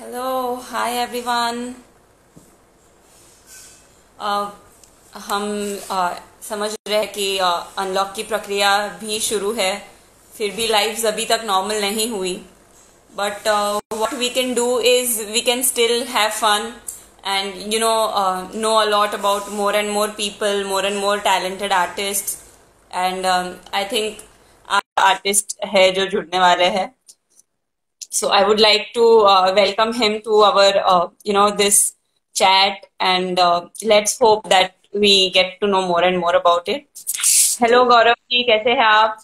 Hello hi everyone. हम समझ रहे हैं कि अनलॉक की प्रक्रिया भी शुरू है, फिर भी लाइफ्स अभी तक नॉर्मल नहीं हुई। But what we can do is we can still have fun and know a lot about more and more talented artists and I think artist है जो जुड़ने वाले हैं. So I would like to welcome him to our, this chat, and let's hope that we get to know more and more about it. Hello Gaurav ji, कैसे हैं आप?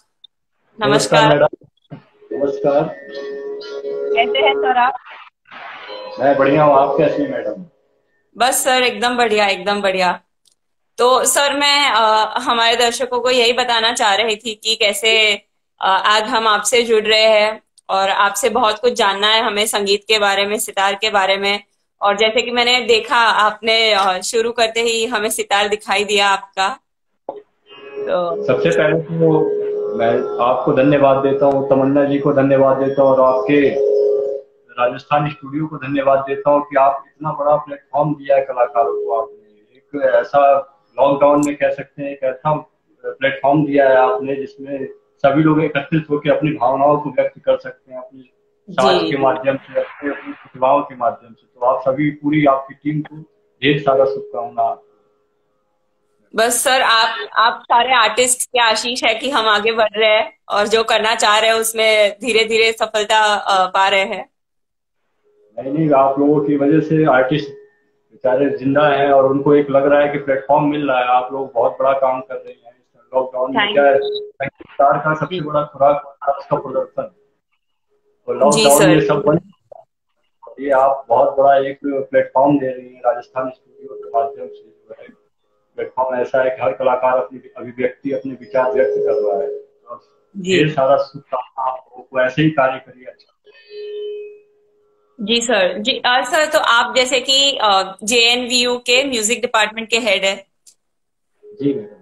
नमस्कार नमस्कार. मैडम। नमस्कार। कैसे हैं सर आप? मैं बढ़िया हूँ, आप कैसी हैं मैडम? बस सर एकदम बढ़िया, एकदम बढ़िया. तो सर मैं हमारे दर्शकों को यही बताना चाह रही थी कि कैसे आज हम आपसे जुड़ रहे हैं और आपसे बहुत कुछ जानना है हमें, संगीत के बारे में, सितार के बारे में. और जैसे कि मैंने देखा, आपने शुरू करते ही हमें सितार दिखाई दिया आपका. तो सबसे पहले तो मैं आपको धन्यवाद देता हूँ, तमन्ना जी को धन्यवाद देता हूँ और आपके राजस्थान स्टूडियो को धन्यवाद देता हूँ कि आप इतना बड़ा प्लेटफॉर्म दिया है कलाकारों को। आपने एक ऐसा लॉकडाउन में कह सकते हैं एक ऐसा प्लेटफॉर्म दिया है आपने जिसमें सभी लोग एकत्रित होकर अपनी भावनाओं को व्यक्त कर सकते हैं अपनी जी साज के जी. माध्यम से, अपनी प्रतिभाओं के माध्यम से। तो आप सभी पूरी आपकी टीम को ढेर सारा शुभकामना। बस सर आप सारे आर्टिस्ट की आशीष है कि हम आगे बढ़ रहे हैं और जो करना चाह रहे हैं उसमें धीरे धीरे सफलता पा रहे हैं. नहीं नहीं, आप लोगों की वजह से आर्टिस्ट बेचारे जिंदा हैं और उनको एक लग रहा है कि प्लेटफॉर्म मिल रहा है। आप लोग बहुत बड़ा काम कर रहे हैं इस लॉकडाउन में। क्या थैंक है, संगीतकार का सबसे बड़ा खुराक होता है उसका प्रदर्शन। तो जी लॉकडाउन में सर. सब बंद, ये आप बहुत बड़ा एक प्लेटफॉर्म दे रही हैं राजस्थान स्टूडियो के माध्यम से। जो है प्लेटफॉर्म ऐसा है कि हर कलाकार अपनी अभिव्यक्ति अपने विचार व्यक्त कर रहा है। और जी ढेर सारा शुभकामना आप लोगों को, ऐसे ही कार्य करिए। अच्छा जी सर. जी सर, तो आप जैसे कि जेएनवीयू के म्यूजिक डिपार्टमेंट के हेड है. जी मैडम।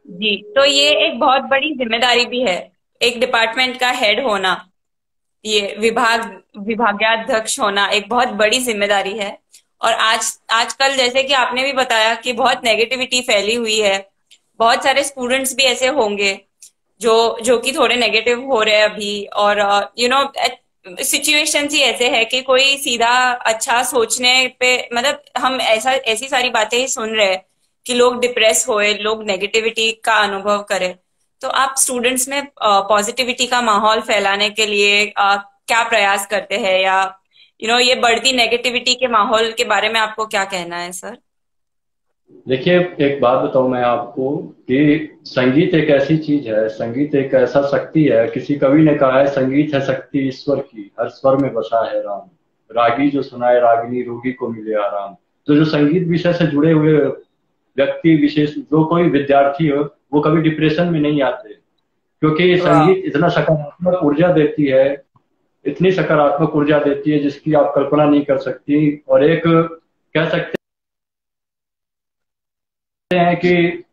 जी, तो ये एक बहुत बड़ी जिम्मेदारी भी है, एक डिपार्टमेंट का हेड होना. ये विभागाध्यक्ष होना एक बहुत बड़ी जिम्मेदारी है. और आजकल जैसे कि आपने भी बताया कि बहुत नेगेटिविटी फैली हुई है. बहुत सारे स्टूडेंट्स भी ऐसे होंगे जो जो कि थोड़े नेगेटिव हो रहे हैं अभी. और सिचुएशंस ही ऐसे है कि कोई सीधा अच्छा सोचने पे, मतलब हम ऐसी सारी बातें ही सुन रहे हैं कि लोग डिप्रेस होए, लोग नेगेटिविटी का अनुभव करें. तो आप स्टूडेंट्स में पॉजिटिविटी का माहौल फैलाने के लिए क्या प्रयास करते हैं, या ये बढ़ती नेगेटिविटी के माहौल के बारे में आपको क्या कहना है सर? देखिए, एक बात बताऊं मैं आपको कि संगीत एक ऐसी चीज है, संगीत एक ऐसा शक्ति है। किसी कवि ने कहा है, संगीत है शक्ति ईश्वर की, हर स्वर में बसा है राम। रागी जो सुनाए रागिनी, रोगी को मिले आराम। तो जो संगीत विषय से जुड़े हुए व्यक्ति विशेष, जो कोई विद्यार्थी हो, वो कभी डिप्रेशन में नहीं आते, क्योंकि वाह. संगीत इतना सकारात्मक ऊर्जा देती है, इतनी सकारात्मक ऊर्जा देती है जिसकी आप कल्पना नहीं कर सकती। और एक कह सकते हैं कि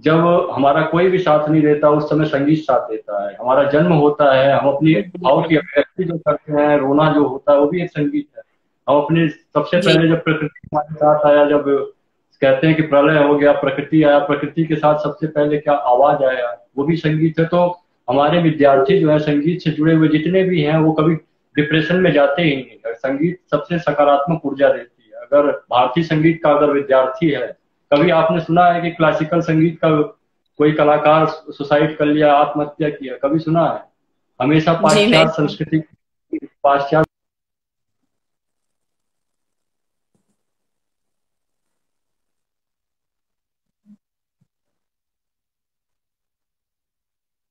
जब हमारा कोई भी साथ नहीं देता उस समय संगीत साथ देता है। हमारा जन्म होता है, हम अपनी भाव की अभिव्यक्ति जो करते हैं, रोना जो होता है वो भी एक संगीत है। हम अपने सबसे जी पहले जब प्रकृति हमारे साथ आया, जब कहते हैं कि प्रलय हो गया, प्रकृति आया, प्रकृति के साथ सबसे पहले क्या आवाज आया, वो भी संगीत है। तो हमारे विद्यार्थी जो है संगीत से जुड़े हुए जितने भी हैं वो कभी डिप्रेशन में जाते ही नहीं। संगीत सबसे सकारात्मक ऊर्जा देती है। अगर भारतीय संगीत का अगर विद्यार्थी है, कभी आपने सुना है कि क्लासिकल संगीत का कोई कलाकार सुसाइड कर लिया, आत्महत्या किया, कभी सुना है? हमेशा जी. नहीं. पाश्चात्य संस्कृति, पाश्चात्य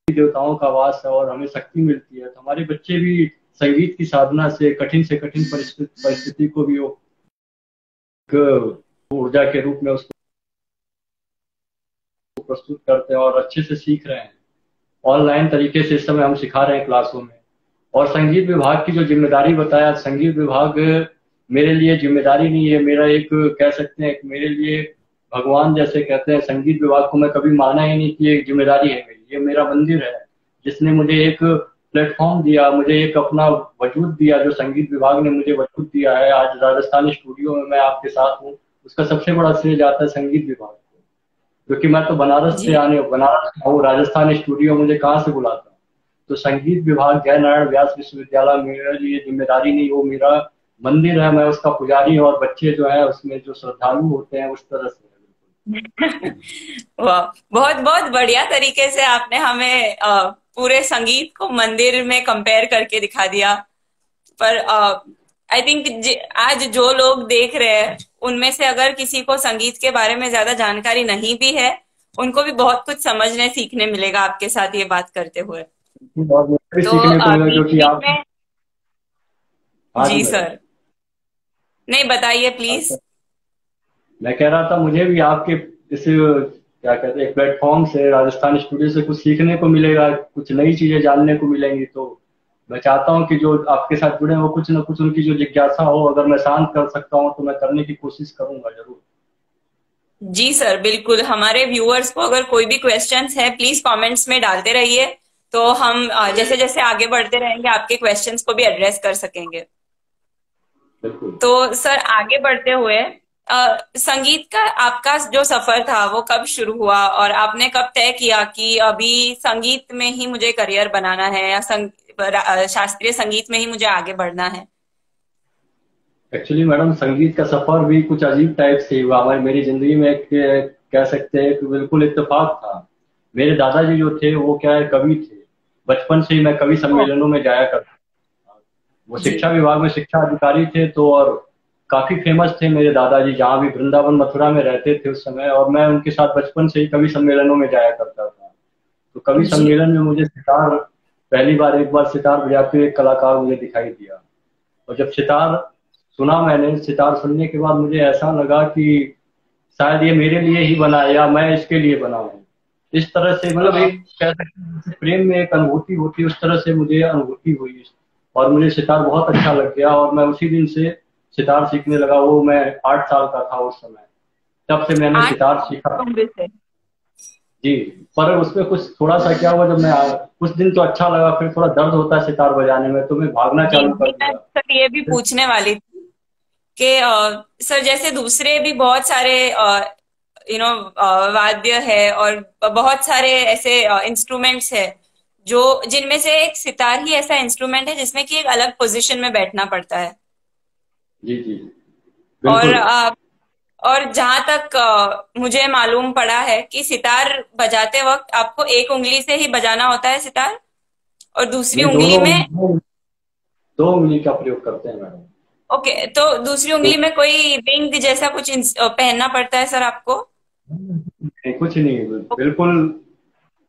देवताओं का वास है और हमें शक्ति मिलती है। तो हमारे बच्चे भी संगीत की साधना से कठिन परिस्थिति को भी वो एक ऊर्जा के रूप में उसको प्रस्तुत करते हैं और अच्छे से सीख रहे हैं। ऑनलाइन तरीके से इस समय हम सिखा रहे हैं क्लासों में। और संगीत विभाग की जो जिम्मेदारी बताया, संगीत विभाग मेरे लिए जिम्मेदारी नहीं है, मेरा एक कह सकते हैं मेरे लिए भगवान जैसे कहते हैं। संगीत विभाग को मैं कभी माना ही नहीं कि ये जिम्मेदारी है मेरी, ये मेरा मंदिर है जिसने मुझे एक प्लेटफॉर्म दिया, मुझे एक अपना वजूद दिया, जो संगीत विभाग ने मुझे वजूद दिया है, आज राजस्थानी स्टूडियो में मैं आपके साथ हूँ, उसका सबसे बड़ा श्रेय जाता है संगीत विभाग को। क्योंकि मैं तो जी बनारस से हूँ, राजस्थानी स्टूडियो मुझे कहाँ से बुलाता। तो संगीत विभाग जय नारायण व्यास विश्वविद्यालय मेरे लिए जिम्मेदारी नहीं, वो मेरा मंदिर है, मैं उसका पुजारी, और बच्चे जो है उसमें जो श्रद्धालु होते हैं उस तरह से। वाह, बहुत बहुत बढ़िया तरीके से आपने हमें पूरे संगीत को मंदिर में कंपेयर करके दिखा दिया। पर आई थिंक आज जो लोग देख रहे हैं उनमें से अगर किसी को संगीत के बारे में ज्यादा जानकारी नहीं भी है, उनको भी बहुत कुछ समझने सीखने मिलेगा आपके साथ ये बात करते हुए। और मुझे भी तो सीखने को मिला, बीच क्योंकि बीच आप। में। हाँ जी जी मैडम। सर, नहीं बताइए प्लीज। अच्छा, मैं कह रहा था मुझे भी आपके इस क्या कहते हैं प्लेटफॉर्म से, राजस्थान स्टूडियो से कुछ सीखने को मिलेगा, कुछ नई चीजें जानने को मिलेंगी। तो मैं चाहता हूँ कि जो आपके साथ जुड़े हैं वो कुछ ना कुछ उनकी जो जिज्ञासा हो, अगर मैं शांत कर सकता हूँ तो मैं करने की कोशिश करूंगा जरूर। जी सर, बिल्कुल। हमारे व्यूअर्स को अगर कोई भी क्वेश्चंस है प्लीज कमेंट्स में डालते रहिए, तो हम जैसे जैसे आगे बढ़ते रहेंगे आपके क्वेश्चंस को भी एड्रेस कर सकेंगे। बिल्कुल। तो सर आगे बढ़ते हुए संगीत का आपका जो सफर था वो कब शुरू हुआ और आपने कब तय किया कि अभी संगीत में ही मुझे करियर बनाना है या शास्त्रीय संगीत में ही मुझे आगे बढ़ना है? एक्चुअली मैडम संगीत का सफर भी कुछ अजीब टाइप से ही हुआ, हमारी मेरी जिंदगी में एक कह सकते हैं कि बिल्कुल इत्तेफाक था। मेरे दादाजी जो थे वो क्या है, कवि थे। बचपन से ही मैं कवि ओ, सम्मेलनों में जाया करता। वो जी शिक्षा विभाग में शिक्षा अधिकारी थे, तो और काफी फेमस थे मेरे दादाजी, जहाँ भी वृंदावन मथुरा में रहते थे उस समय, और मैं उनके साथ बचपन से ही कवि सम्मेलनों में जाया करता था। तो कवि जी सम्मेलन में मुझे सितार, पहली बार एक बार सितार बजाते हुए एक कलाकार मुझे दिखाई दिया। और जब सितार सुना मैंने, सितार सुनने के बाद मुझे ऐसा लगा कि शायद ये मेरे लिए ही बना है या मैं इसके लिए बना हूँ। इस तरह से मतलब अ, एक कह सकते हैं जैसे प्रेम में एक अनुभूति होती है, उस तरह से मुझे अनुभूति हुई और मुझे सितार बहुत अच्छा लग गया, और मैं उसी दिन से सितार सीखने लगा। वो मैं 8 साल का था उस समय, तब से मैंने आठ सितार सीखा। उम्र से? जी। पर उसमें कुछ थोड़ा सा क्या हुआ, जब मैं कुछ दिन तो अच्छा लगा, फिर थोड़ा दर्द होता है सितार बजाने में, तो मैं भागना जी चालू जी, कर मैं दिया। सर ये भी पूछने वाली थी कि सर जैसे दूसरे भी बहुत सारे वाद्य है और बहुत सारे ऐसे इंस्ट्रूमेंट्स है जो जिनमें से एक सितार ही ऐसा इंस्ट्रूमेंट है जिसमें कि एक अलग पोजीशन में बैठना पड़ता है। जी जी और बिल्कुल। और जहां तक मुझे मालूम पड़ा है कि सितार बजाते वक्त आपको एक उंगली से ही बजाना होता है सितार, और दूसरी नहीं, उंगली में। दो उंगली का प्रयोग करते हैं मैडम। ओके, तो दूसरी तो उंगली में कोई रिंग जैसा कुछ पहनना पड़ता है सर आपको? नहीं, कुछ नहीं, बिल्कुल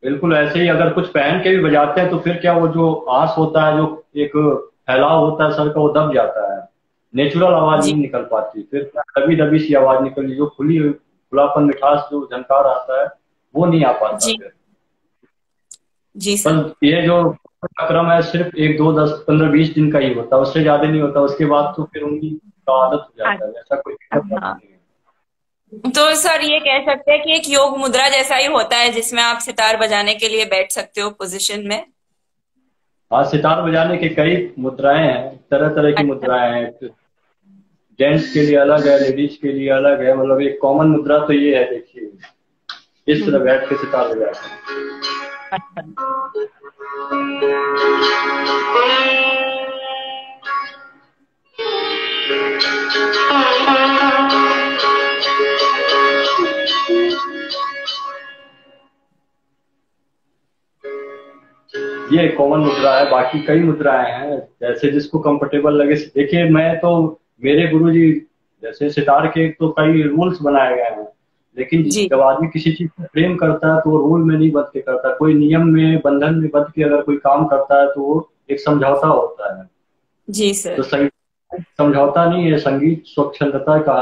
बिल्कुल ऐसे ही। अगर कुछ पहन के भी बजाते हैं तो फिर क्या, वो जो आंस होता है, जो एक फैलाव होता है सर का, वो दब जाता है, नेचुरल आवाज जी नहीं निकल पाती, फिर दबी दबी सी आवाज निकली, जो खुलापन मिठास जो झनकार आता है वो नहीं आ पाता जी फिर। जी सर। बस ये जो क्रम है सिर्फ 1 2 10 15 20 दिन का ही होता है, उससे ज्यादा नहीं होता, उसके बाद तो फिर उंगली का आदत हो जाता है, ऐसा कोई दिक्कत हाँ, नहीं है। तो सर ये कह सकते हैं कि एक योग मुद्रा जैसा ही होता है जिसमें आप सितार बजाने के लिए बैठ सकते हो पोजीशन में। हाँ, सितार बजाने के कई मुद्राएं हैं, तरह तरह की अच्छा मुद्राएं हैं। जेंट्स के लिए अलग है, लेडीज के लिए अलग है, मतलब एक कॉमन मुद्रा तो ये है, देखिए इस तरह हम्म, बैठ के सितार बजाते हैं। अच्छा ये कॉमन मुद्रा है, बाकी कई मुद्राएं हैं जैसे जिसको कंफर्टेबल लगे। देखिए मैं तो, मेरे गुरुजी जैसे सितार के तो कई रूल्स बनाए गए हैं, लेकिन जी जब आदमी किसी चीज को प्रेम करता है तो वो रूल में नहीं बंध के करता, कोई नियम में बंधन में बंध के अगर कोई काम करता है तो वो एक समझौता होता है। जी तो सर। संगीत समझौता नहीं है, संगीत स्वच्छंदता का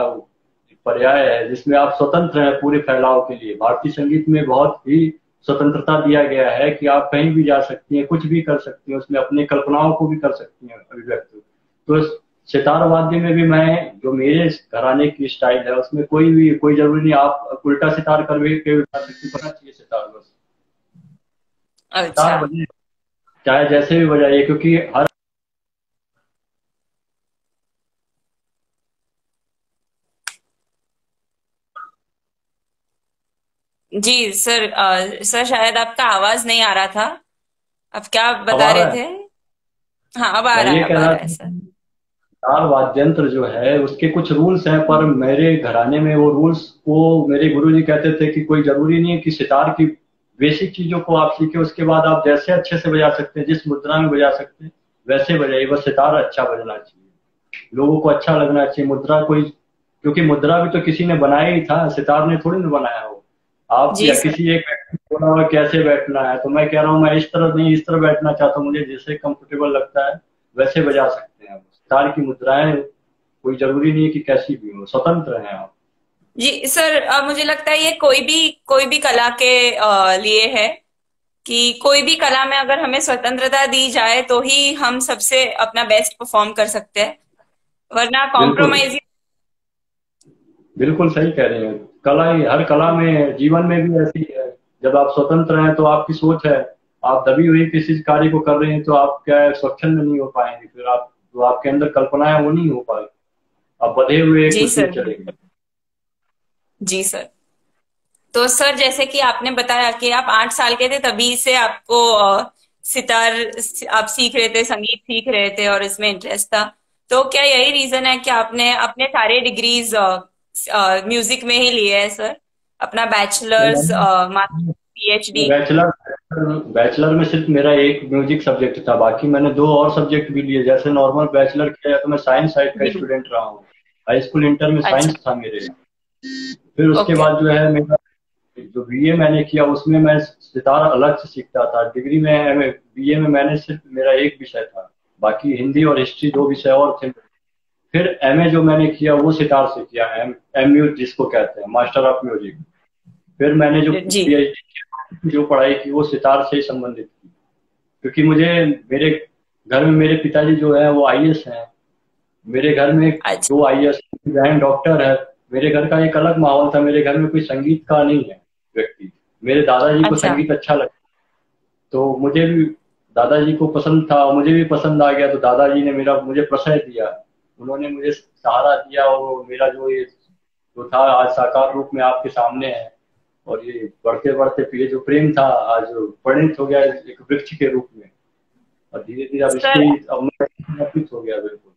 पर्याय है, जिसमें आप स्वतंत्र हैं पूरे फैलाव के लिए। भारतीय संगीत में बहुत ही स्वतंत्रता दिया गया है कि आप कहीं भी जा सकती हैं, कुछ भी कर सकती हैं, उसमें अपनी कल्पनाओं को भी कर सकती हैं अभिव्यक्त। तो सितार वाद्य में भी मैं, जो मेरे घराने की स्टाइल है उसमें कोई जरूरी नहीं आप उल्टा सितार कर भी के गा सकती, पता चाहिए सितार बस, सितार अच्छा बजे। चाहे जैसे भी बजाइए, क्योंकि हर जी सर, सर शायद आपका आवाज नहीं आ रहा था। अब क्या अब बता आ रहे रहा है। थे? हाँ, अब आ मैं रहा ये है, अब कह आ रहा रहा है था सर। कि तार वाद्य यंत्र जो है उसके कुछ रूल्स हैं, पर मेरे घराने में वो रूल्स को मेरे गुरुजी कहते थे कि कोई जरूरी नहीं है कि सितार की बेसिक चीजों को आप सीखे, उसके बाद आप जैसे अच्छे से बजा सकते हैं, जिस मुद्रा में बजा सकते हैं वैसे बजाइए, बस सितार अच्छा बजना चाहिए, लोगों को अच्छा लगना चाहिए। मुद्रा कोई, क्योंकि मुद्रा भी तो किसी ने बनाया ही था, सितार ने थोड़ी ना बनाया हो। आप जी या सर। किसी एक व्यक्ति को बोला हो कैसे बैठना है, तो मैं कह रहा हूँ मैं इस तरह नहीं, इस तरह बैठना चाहता हूँ, मुझे जैसे कंफर्टेबल लगता है वैसे बजा सकते हैं आप। सितार की मुद्राएं कोई जरूरी नहीं है कि कैसी भी हो, स्वतंत्र हैं आप। जी सर, मुझे लगता है ये कोई भी कला के लिए है कि कोई भी कला में अगर हमें स्वतंत्रता दी जाए तो ही हम सबसे अपना बेस्ट परफॉर्म कर सकते हैं, वरना बिल्कुल, कॉम्प्रोमाइज। बिल्कुल सही कह रहे हैं। कला ही, हर कला में, जीवन में भी ऐसी है। जब आप स्वतंत्र हैं तो आपकी सोच है, आप दबी हुई किसी कार्य को कर रहे हैं तो आप क्या है, स्वच्छंद नहीं हो पाएंगे, फिर आप जो आपके अंदर कल्पना है वो नहीं हो पाएगी, आप बधे हुए एक जी उसमें सर। चलेंगे। जी सर। तो सर जैसे कि आपने बताया कि आप 8 साल के थे तभी से आपको सितार आप सीख रहे थे, संगीत सीख रहे थे और इसमें इंटरेस्ट था। तो क्या यही रीजन है कि आपने अपने सारे डिग्रीज म्यूजिक में ही लिए हैं सर? अपना bachelors, master, PhD? Bachelor bachelor में सिर्फ मेरा एक म्यूजिक सब्जेक्ट था, बाकी मैंने दो और सब्जेक्ट भी लिए। जैसे नॉर्मल बैचलर किया तो मैं साइंस साइड का जी। स्टूडेंट रहा हूँ, हाई स्कूल इंटर में अच्छा। साइंस था मेरे। फिर उसके ओके। बाद जो है मेरा जो बीए मैंने किया उसमें मैं सितार अलग से सीखता था। डिग्री में बीए में मैंने सिर्फ मेरा एक विषय था, बाकी हिंदी और हिस्ट्री दो विषय और थे। फिर एमए जो मैंने किया वो सितार से किया, एम म्यूज जिसको कहते हैं, मास्टर ऑफ म्यूजिक। फिर मैंने जो जी। पीएचडी जो पढ़ाई की वो सितार से ही संबंधित थी, क्योंकि मुझे मेरे घर में मेरे पिताजी जो है वो आईएएस हैं। मेरे घर में अच्छा। दो आईएएस, बहन डॉक्टर है। मेरे घर का एक अलग माहौल था, मेरे घर में कोई संगीत का नहीं है व्यक्ति। मेरे दादाजी को अच्छा। संगीत अच्छा लगता, तो मुझे भी दादाजी को पसंद था, मुझे भी पसंद आ गया, तो दादाजी ने मेरा मुझे प्रश्रय दिया, उन्होंने मुझे सहारा दिया, और मेरा जो ये जो था आज साकार रूप में आपके सामने है। और ये बढ़ते बढ़ते ये जो प्रेम था आज परिणित हो गया एक वृक्ष के रूप में, और धीरे धीरे अब सर, इसकी अब मैं समर्पित हो गया बिल्कुल।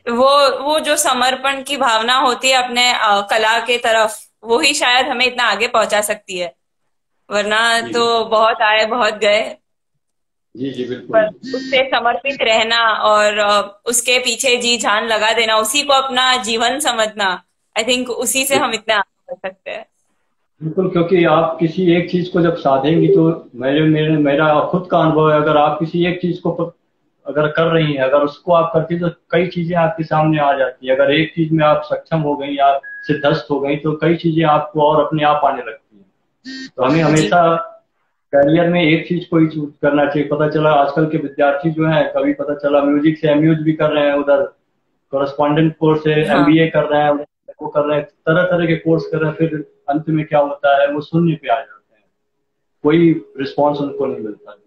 वो वो जो समर्पण की भावना होती है अपने कला के तरफ, वो ही शायद हमें इतना आगे पहुंचा सकती है, वरना जी तो बहुत आए बहुत गए। जी जी पर बिल्कुल। उससे समर्पित रहना और उसके पीछे जी जान लगा देना, उसी को अपना जीवन समझना, आई थिंक उसी से हम इतना आगे बढ़ सकते हैं। बिल्कुल, क्योंकि आप किसी एक चीज को जब साधेंगी तो मेरे मेरे मेरा खुद का अनुभव है, अगर आप किसी एक चीज को अगर कर रही हैं, अगर उसको आप करती हैं, तो कई चीजें आपके सामने आ जाती है। अगर एक चीज में आप सक्षम हो गई, आप सिद्धस्त हो गई, तो कई चीजें आपको और अपने आप आने लगती हैं। तो हमें जी। हमेशा करियर में एक चीज को ही चूज करना चाहिए। पता चला आजकल के विद्यार्थी जो हैं, कभी पता चला म्यूजिक से एमयूज भी कर रहे हैं, उधर कोरस्पॉन्डेंट कोर्स से हाँ। एमबीए कर रहे हैं, वो कर रहे हैं, तरह तरह के कोर्स कर रहे हैं, फिर अंत में क्या होता है वो शून्य पे आ जाते हैं, कोई रिस्पॉन्स उनको नहीं मिलता।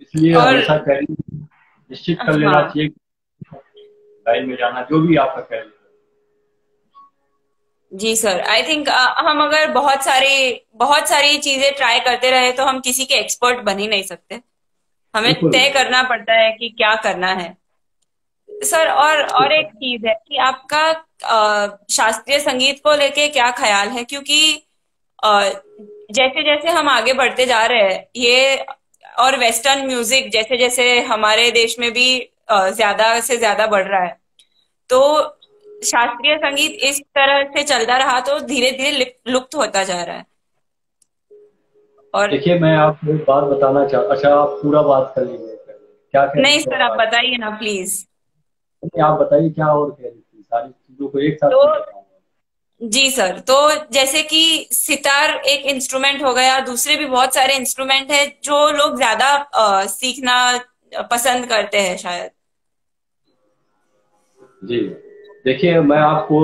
इसलिए और हमेशा कैरियर निश्चित कर लेना हाँ। चाहिए, लाइन में जाना जो भी आपका कैरियर है। जी सर, आई थिंक हम अगर बहुत सारी चीजें ट्राई करते रहे तो हम किसी के एक्सपर्ट बन ही नहीं सकते। हमें बिल्कुल। तय करना पड़ता है कि क्या करना है। सर, और एक चीज है कि आपका शास्त्रीय संगीत को लेके क्या ख्याल है, क्योंकि अ, जैसे जैसे हम आगे बढ़ते जा रहे हैं ये, और वेस्टर्न म्यूजिक जैसे जैसे हमारे देश में भी ज्यादा से ज्यादा बढ़ रहा है, तो शास्त्रीय संगीत इस तरह से चलता रहा तो धीरे धीरे लुप्त होता जा रहा है। और देखिए मैं आपको एक बात बताना अच्छा आप पूरा बात कर लीजिए पहले। क्या कह रही नहीं थी सर, आप आप आज? बताइए ना प्लीज। नहीं, आप बताइए क्या और कह रही थी, सारी चीजों को एक साथ तो नहीं कर पाऊंगा। जी सर, तो जैसे कि सितार एक इंस्ट्रूमेंट हो गया, दूसरे भी बहुत सारे इंस्ट्रूमेंट है जो लोग ज्यादा सीखना पसंद करते हैं शायद। जी, देखिए मैं आपको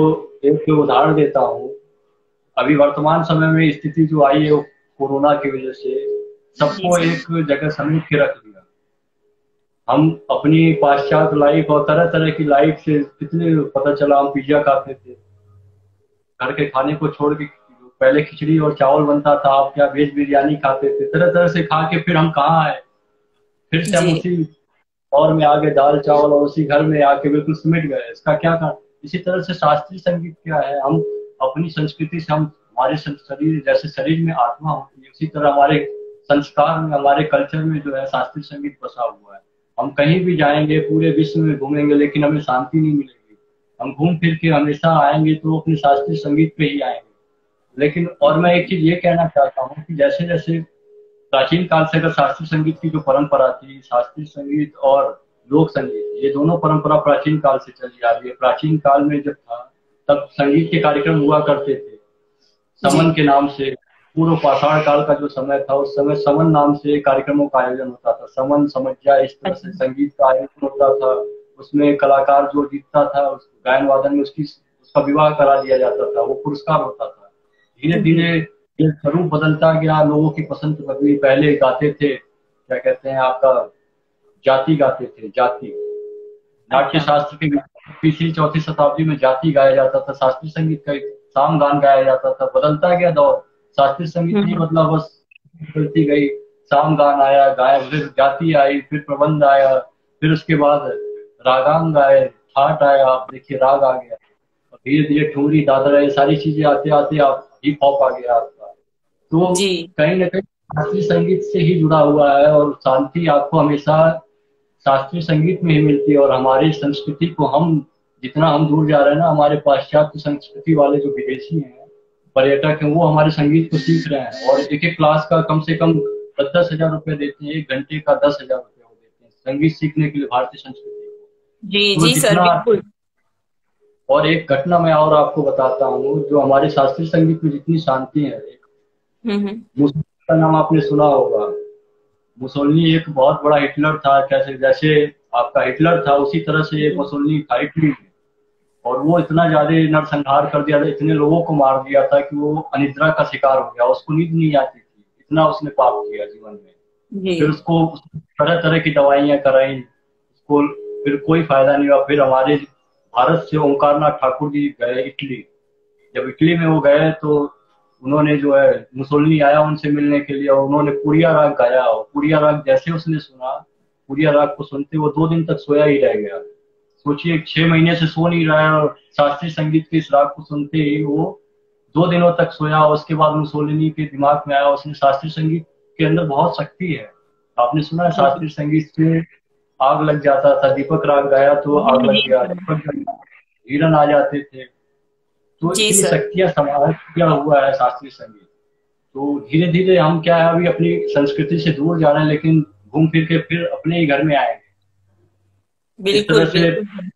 एक उदाहरण देता हूँ। अभी वर्तमान समय में स्थिति जो आई है वो कोरोना की वजह से जी सबको सर। एक जगह समेट के रख दिया। हम अपनी पाश्चात्य लाइफ और तरह तरह की लाइफ से कितने पता चला, हम पिज्जा खाते थे, घर के खाने को छोड़ के पहले खिचड़ी और चावल बनता था, आप क्या वेज बिरयानी खाते थे, तरह तरह से खा के फिर हम कहाँ आए, फिर से हम जी उसी और में आगे दाल चावल और उसी घर में आके बिल्कुल सिमट गए। इसका क्या कारण? इसी तरह से शास्त्रीय संगीत क्या है, हम अपनी संस्कृति से, हम हमारे शरीर जैसे शरीर में आत्मा होती है, उसी तरह हमारे संस्कार में, हमारे कल्चर में जो है शास्त्रीय संगीत बसा हुआ है। हम कहीं भी जाएंगे, पूरे विश्व में घूमेंगे, लेकिन हमें शांति नहीं मिलेगी। हम घूम फिर के हमेशा आएंगे तो अपने शास्त्रीय संगीत पे ही आएंगे। लेकिन और मैं एक चीज ये कहना चाहता हूँ कि जैसे जैसे प्राचीन काल से अगर शास्त्रीय संगीत की जो परंपरा थी, शास्त्रीय संगीत और लोक संगीत, ये दोनों परंपरा प्राचीन काल से चली आ रही है। प्राचीन काल में जब था तब संगीत के कार्यक्रम हुआ करते थे जी समन के नाम से। पूर्व पाषाण काल का जो समय था, उस समय समन नाम से कार्यक्रमों का आयोजन होता था। समन समज्जा, इस तरह से अच्छा संगीत का आयोजन होता था। उसमें कलाकार जो जीतता था उस गायन वादन में उसका विवाह करा दिया जाता था, वो पुरस्कार होता था। धीरे जी धीरे ये स्वरूप बदलता गया, लोगों की पसंद बदली। पहले गाते थे, क्या कहते हैं आपका, जाति गाते थे, जाति। नाट्य अच्छा शास्त्र के 3वीं 4वीं शताब्दी में जाति गाया जाता था, शास्त्रीय संगीत का एक साम गान गाया जाता था। बदलता गया दौर, शास्त्रीय संगीत नहीं हम्म बदला, बस बदलती गई। साम गान आया, गाया, फिर जाति आई, फिर प्रबंध आया, फिर उसके बाद रागांग आए, ठाट आया, आप देखिए राग आ गया। और धीरे धीरे ठुमरी, दादरा, ये सारी चीजें आते आते आप हिप हॉप आ गया आपका। तो जी कहीं ना कहीं शास्त्रीय संगीत से ही जुड़ा हुआ है, और शांति आपको हमेशा शास्त्रीय संगीत में ही मिलती है। और हमारी संस्कृति को हम जितना हम दूर जा रहे हैं ना, हमारे पाश्चात्य संस्कृति वाले जो विदेशी हैं, पर्यटक हैं, वो हमारे संगीत को सीख रहे हैं, और एक एक क्लास का कम से कम 10-10 हजार रुपए देते हैं, 1 घंटे का 10 हजार रुपये वो देते हैं संगीत सीखने के लिए, भारतीय संस्कृति जी को। तो जी सर जितना, बिल्कुल। और एक घटना मैं और आपको बताता हूँ, जो हमारे शास्त्रीय संगीत में जितनी शांति है। हम्म। मुसोलिनी का नाम आपने सुना होगा। मुसोलिनी एक बहुत बड़ा हिटलर था, कैसे जैसे आपका हिटलर था उसी तरह से ये मुसोलिनी था इटली में। और वो इतना ज्यादा नरसंहार कर दिया था, इतने लोगों को मार दिया था कि वो अनिद्रा का शिकार हो गया, उसको नींद नहीं आती थी, इतना उसने पाप किया जीवन में। जी फिर उसको तरह तरह की दवाइयां कराई, उसको फिर कोई फायदा नहीं हुआ। फिर हमारे भारत से ओंकारनाथ ठाकुर जी गए इटली। जब इटली में वो गए तो उन्होंने जो है, मुसोलिनी आया उनसे मिलने के लिए, और उन्होंने पुरिया राग गाया। और पुरिया राग जैसे उसने सुना, पुरिया राग को सुनते वो 2 दिन तक सोया ही रह गया। सोचिए, 6 महीने से सो नहीं रहा है, और शास्त्रीय संगीत के इस राग को सुनते ही वो 2 दिनों तक सोया। उसके बाद मुसोलिनी के दिमाग में आया, उसने शास्त्रीय संगीत के अंदर बहुत शक्ति है। आपने सुना है जी शास्त्रीय संगीत से आग लग जाता था, दीपक राग गाया तो जी आग लग जी गया, सर। दीपक जल गया, हिरन आ जाते थे। तो जी इतनी सर शक्तियां समाज किया हुआ है शास्त्रीय संगीत। तो धीरे धीरे हम क्या है, अभी अपनी संस्कृति से दूर जा रहे हैं, लेकिन घूम फिर के फिर अपने ही घर में आएंगे। इस तरह बिल्कुल से बिल्कुल।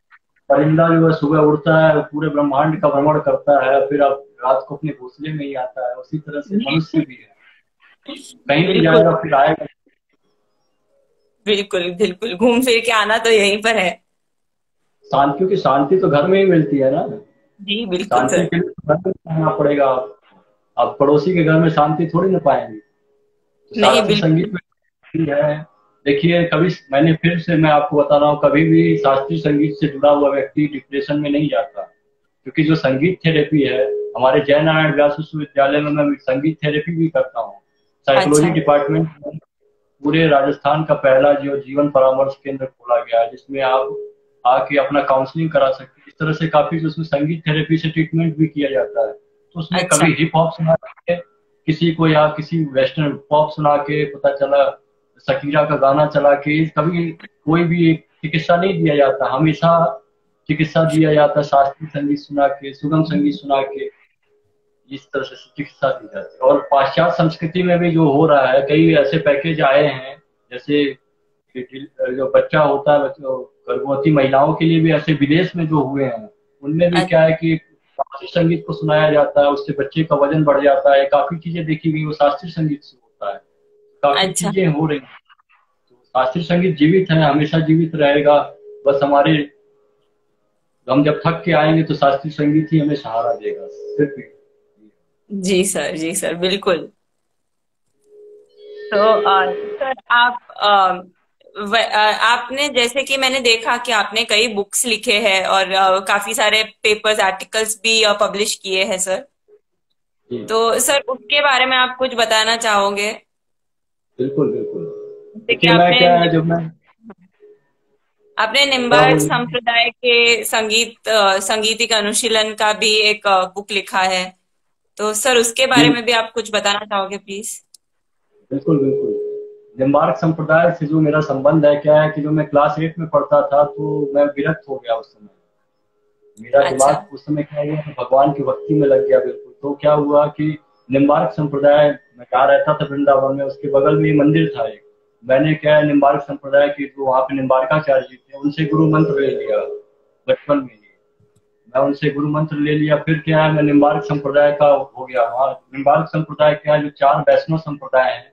परिंदा जो है सुबह उड़ता है, पूरे ब्रह्मांड का भ्रमण करता है, फिर अब रात को अपने घोंसले में ही आता है। उसी तरह से मनुष्य भी है, कहीं भी बिल्कुल जाएगा फिर आएगा। बिल्कुल बिल्कुल, घूम फिर के आना तो यहीं पर है। शांति, क्योंकि शांति तो घर में ही मिलती है ना। जी बिल्कुल शांति सर। के लिए तो घर में रहना पड़ेगा। आप पड़ोसी के घर में शांति थोड़ी ना पाएंगे। तो नहीं शास्त्रीय संगीत बिल्कुल। में भी है। देखिए, कभी मैंने फिर से मैं आपको बता रहा हूँ, कभी भी शास्त्रीय संगीत से जुड़ा हुआ व्यक्ति डिप्रेशन में नहीं जाता। क्योंकि जो संगीत थेरेपी है, हमारे जय नारायण व्यास विश्वविद्यालय में मैं संगीत थेरेपी भी करता हूँ। साइकोलॉजी अच्छा डिपार्टमेंट में पूरे राजस्थान का पहला जो जीवन परामर्श केंद्र खोला गया है, जिसमें आप आके अपना काउंसलिंग करा सकते हैं। इस तरह से काफी जो उसमें संगीत थेरेपी से ट्रीटमेंट भी किया जाता है। तो उसमें अच्छा कभी हिप हॉप सुना के किसी को, या किसी वेस्टर्न पॉप सुना के, पता चला शकीरा का गाना चला के, कभी कोई भी चिकित्सा नहीं दिया जाता। हमेशा चिकित्सा दिया जाता है शास्त्रीय संगीत सुना के, सुगम संगीत सुना के। इस तरह से चिकित्सा दी जाती है। और पाश्चात्य संस्कृति में भी जो हो रहा है, कई ऐसे पैकेज आए हैं, जैसे जो बच्चा होता है, गर्भवती महिलाओं के लिए भी ऐसे विदेश में जो हुए हैं, उनमें भी क्या है कि शास्त्रीय संगीत को सुनाया जाता है, उससे बच्चे का वजन बढ़ जाता है। काफी चीजें देखी गई वो शास्त्रीय संगीत से होता है। काफी अच्छा। चीजें हो रही हैं। तो शास्त्रीय संगीत जीवित है, हमेशा जीवित रहेगा। बस हमारे, हम जब थक के आएंगे तो शास्त्रीय संगीत ही हमें सहारा देगा सिर्फ। जी सर बिल्कुल। तो सर आप आपने जैसे कि मैंने देखा कि आपने कई बुक्स लिखे हैं और काफी सारे पेपर्स आर्टिकल्स भी पब्लिश किए हैं सर। जी। तो सर उसके बारे में आप कुछ बताना चाहोगे? बिल्कुल बिल्कुल। जैसे कि देखिए मैं क्या है, जब मैं आपने क्या निम्बार्क बोलूँ। संप्रदाय के संगीतिक अनुशीलन का भी एक बुक लिखा है। तो सर उसके बारे जी में भी आप कुछ बताना चाहोगे प्लीज? बिल्कुल बिल्कुल। निम्बार्क संप्रदाय से जो मेरा संबंध है, क्या है कि जो मैं क्लास 8 में पढ़ता था तो मैं विरक्त हो गया उस समय। मेरा अच्छा। दिमाग उस समय क्या हुआ कि भगवान की भक्ति में लग गया बिल्कुल। तो क्या हुआ कि निम्बार्क संप्रदाय, मैं कहाँ रहता था वृंदावन में, उसके बगल में ही मंदिर था एक। मैंने क्या है, निम्बार्क संप्रदाय के जो वहाँ पे निम्बार्काचार्य जी थे उनसे गुरु मंत्र ले लिया बचपन में ही। मैं उनसे गुरु मंत्र ले लिया, फिर क्या है, मैं निम्बार्क संप्रदाय का हो गया। वहाँ निम्बार्क संप्रदाय क्या है, जो 4 वैष्णव संप्रदाय हैं,